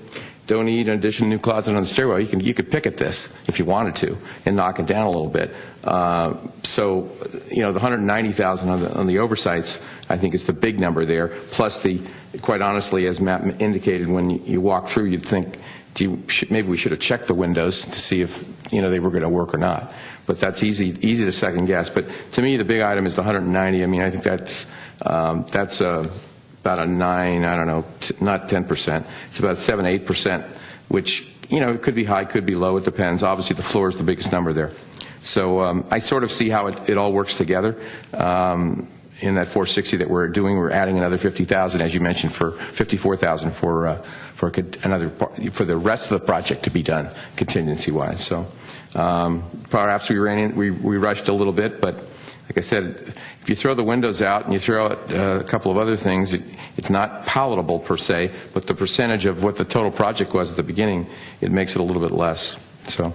don't need an additional new closet on the stairwell. You could pick at this if you wanted to and knock it down a little bit. The 190,000 on the oversights, I think, is the big number there. Plus quite honestly, as Matt indicated, when you walk through, you'd think, maybe we should have checked the windows to see if they were going to work or not. But that's easy to second guess. But to me, the big item is the 190. I think that's about a 9. I don't know, not 10%. It's about 7-8%, which it could be high, could be low. It depends. Obviously, the floor is the biggest number there. So I sort of see how it all works together. In that 460 that we're doing, we're adding another 50,000, as you mentioned, for 54,000 for the rest of the project to be done contingency-wise. So perhaps we rushed a little bit, but like I said, if you throw the windows out and you throw out a couple of other things, it's not palatable per se, but the percentage of what the total project was at the beginning, it makes it a little bit less. So.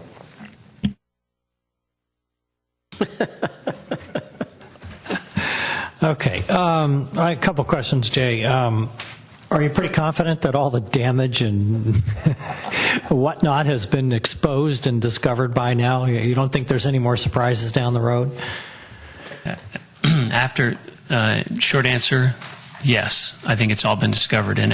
Okay. A couple questions, Jay. Are you pretty confident that all the damage and whatnot has been exposed and discovered by now? You don't think there's any more surprises down the road? Short answer, yes. I think it's all been discovered. And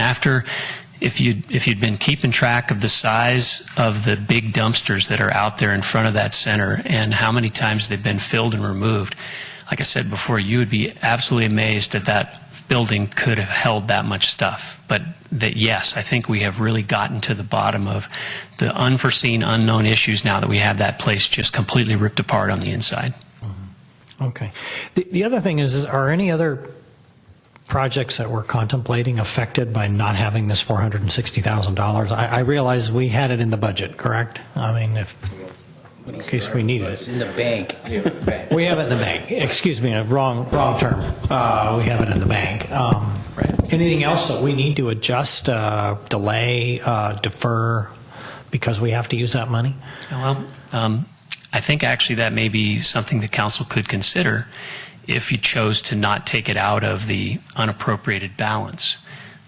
if you'd been keeping track of the size of the big dumpsters that are out there in front of that center and how many times they've been filled and removed, like I said before, you would be absolutely amazed that that building could have held that much stuff. But that, yes, I think we have really gotten to the bottom of the unforeseen, unknown issues now that we have that place just completely ripped apart on the inside. Okay. The other thing is, are any other projects that we're contemplating affected by not having this $460,000? I realize we had it in the budget, correct? I mean, in case we needed it. It's in the bank. We have it in the bank. Excuse me, wrong term. We have it in the bank. Right. Anything else that we need to adjust, delay, defer, because we have to use that money? Well, I think actually that may be something the council could consider if you chose to not take it out of the unappropriated balance.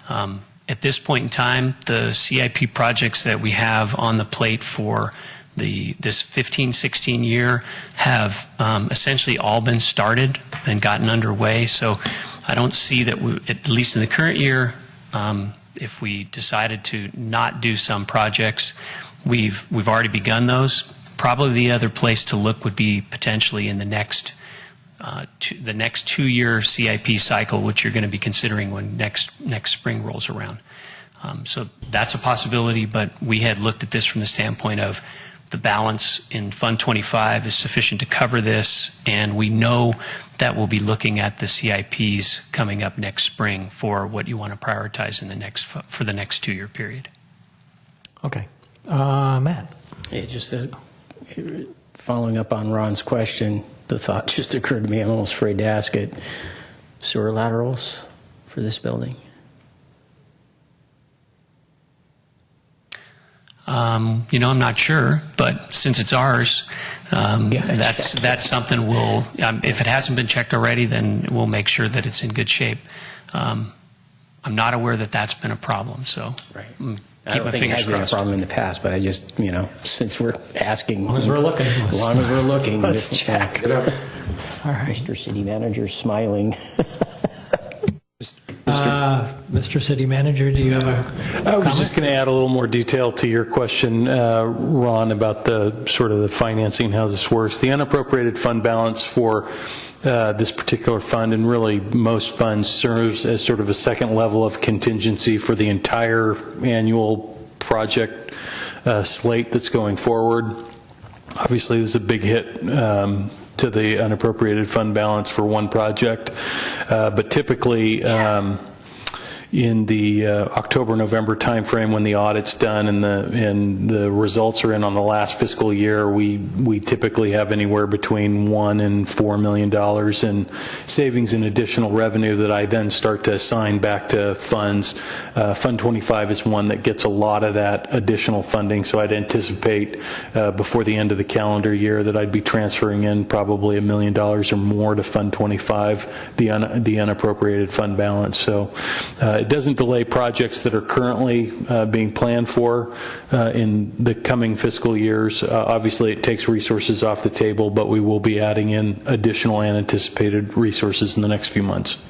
At this point in time, the CIP projects that we have on the plate for this 15-16 year have essentially all been started and gotten underway. So I don't see that, at least in the current year, if we decided to not do some projects, we've already begun those. Probably the other place to look would be potentially in the next 2-year CIP cycle, which you're going to be considering when next spring rolls around. So that's a possibility, but we had looked at this from the standpoint of the balance in Fund 25 is sufficient to cover this, and we know that we'll be looking at the CIPs coming up next spring for what you want to prioritize for the next 2-year period. Okay. Matt? Yeah, just following up on Ron's question, the thought just occurred to me, I'm almost afraid to ask it. Sewer laterals for this building? I'm not sure, but since it's ours, that's something we'll, if it hasn't been checked already, then we'll make sure that it's in good shape. I'm not aware that that's been a problem, so right. Keep my fingers crossed. Been a problem in the past, but I just, since we're asking. As long as we're looking. Let's check. All right. Mr. City Manager smiling. Mr. City Manager, do you have a I was just going to add a little more detail to your question, Ron, about the sort of the financing, how this works. The unappropriated fund balance for this particular fund, and really most funds, serves as sort of a second level of contingency for the entire annual project slate that's going forward. Obviously, there's a big hit to the unappropriated fund balance for one project, but typically in the October-November timeframe, when the audit's done and the results are in on the last fiscal year, we typically have anywhere between $1 and $4 million in savings and additional revenue that I then start to assign back to funds. Fund 25 is one that gets a lot of that additional funding, so I'd anticipate before the end of the calendar year that I'd be transferring in probably $1 million or more to Fund 25, the unappropriated fund balance. So it doesn't delay projects that are currently being planned for in the coming fiscal years. Obviously, it takes resources off the table, but we will be adding in additional unanticipated resources in the next few months.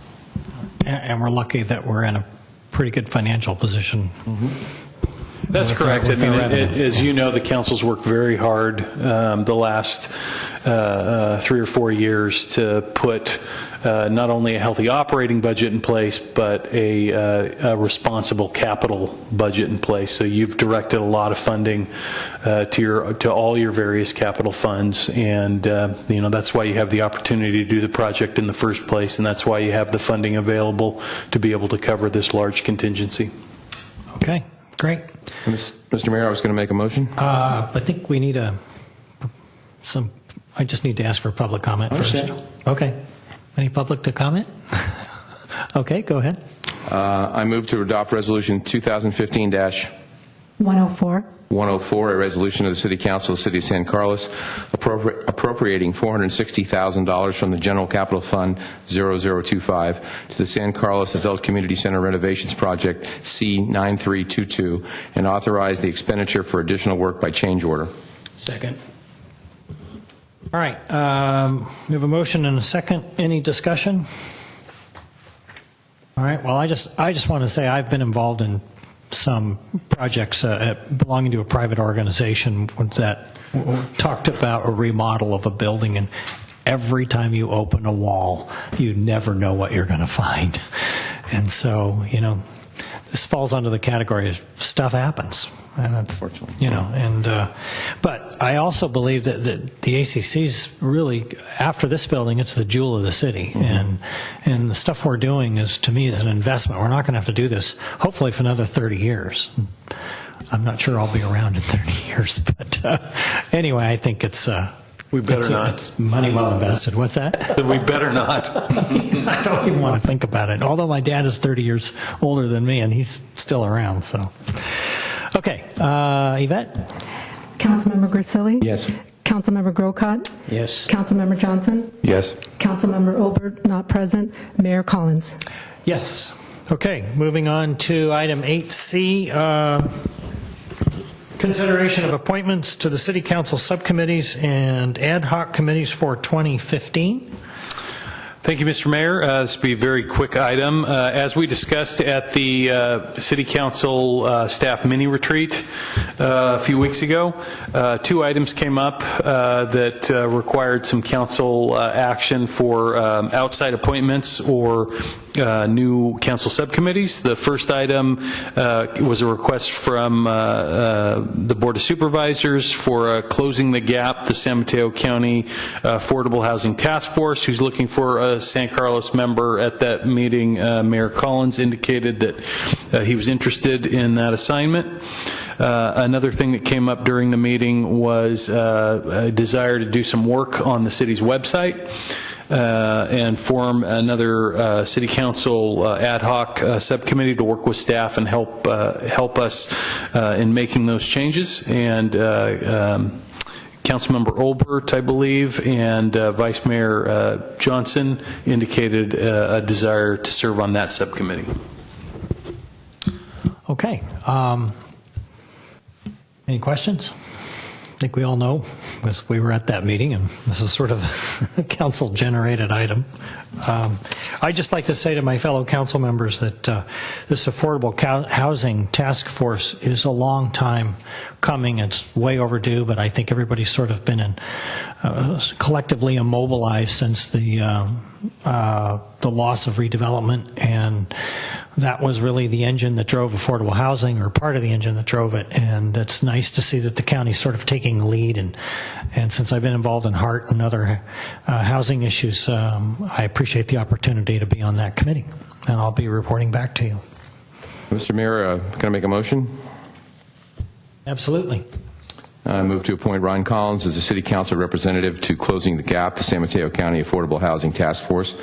And we're lucky that we're in a pretty good financial position That's with correct. the I mean, revenue. as you know, the council's worked very hard the last 3 or 4 years to put not only a healthy operating budget in place, but a responsible capital budget in place. So you've directed a lot of funding to all your various capital funds, and that's why you have the opportunity to do the project in the first place, and that's why you have the funding available to be able to cover this large contingency. Okay, great. Mr. Mayor, I was going to make a motion. I think we need I just need to ask for public comment first. Okay. Any public to comment? Okay, go ahead. I move to adopt Resolution 2015-104, 104. a resolution of the City Council of the City of San Carlos appropriating $460,000 from the General Capital Fund 0025 to the San Carlos Adult Community Center Renovations Project C9322 and authorize the expenditure for additional work by change order. Second. All right, we have a motion and a second. Any discussion? All right, well, I just want to say I've been involved in some projects belonging to a private organization that talked about a remodel of a building, and every time you open a wall, you never know what you're going to find. And so, this falls under the category of stuff happens. And that's, but I also believe that the ACC's really, after this building, it's the jewel of the city. And the stuff we're doing to me, is an investment. We're not going to have to do this, hopefully, for another 30 years. I'm not sure I'll be around in 30 years, but anyway, I think it's We better not. It's money well invested. What's that? We better not. I don't even want to think about it. Although my dad is 30 years older than me, and he's still around. So, okay, Yvette. Councilmember Grisilli? Yes. Councilmember Grocott? Yes. Councilmember Johnson? Yes. Councilmember Olbert, not present. Mayor Collins? Yes. Okay, moving on to item 8C. Consideration of appointments to the City Council subcommittees and ad hoc committees for 2015. Thank you, Mr. Mayor. This will be a very quick item. As we discussed at the City Council staff mini retreat a few weeks ago, 2 items came up that required some council action for outside appointments or new council subcommittees. The first item was a request from the Board of Supervisors for Closing the Gap, the San Mateo County Affordable Housing Task Force, who's looking for a San Carlos member. At that meeting, Mayor Collins indicated that he was interested in that assignment. Another thing that came up during the meeting was a desire to do some work on the city's website. And form another City Council ad hoc subcommittee to work with staff and help us in making those changes. And Councilmember Olbert, I believe, and Vice Mayor Johnson indicated a desire to serve on that subcommittee. Okay. Any questions? I think we all know, because we were at that meeting, and this is sort of a council-generated item. I'd just like to say to my fellow council members that this Affordable Housing Task Force is a long time coming. It's way overdue, but I think everybody's sort of been collectively immobilized since the loss of redevelopment, and that was really the engine that drove affordable housing, or part of the engine that drove it. And it's nice to see that the county's sort of taking the lead. And since I've been involved in HART and other housing issues, I appreciate the opportunity to be on that committee. And I'll be reporting back to you. Mr. Mayor, can I make a motion? Absolutely. I move to appoint Ron Collins as the City Council representative to Closing the Gap, the San Mateo County Affordable Housing Task Force,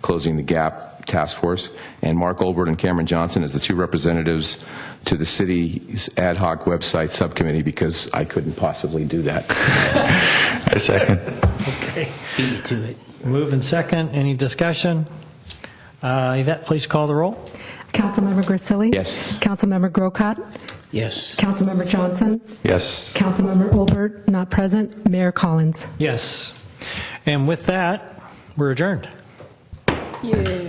Closing the Gap Task Force, and Mark Olbert and Cameron Johnson as the 2 representatives to the city's ad hoc website subcommittee, because I couldn't possibly do that. I second. Okay. Beat you to it. Move in second. Any discussion? Yvette, please call the roll. Councilmember Grisilli? Yes. Councilmember Grocott? Yes. Councilmember Johnson? Yes. Councilmember Olbert, not present. Mayor Collins? Yes. And with that, we're adjourned. Yay.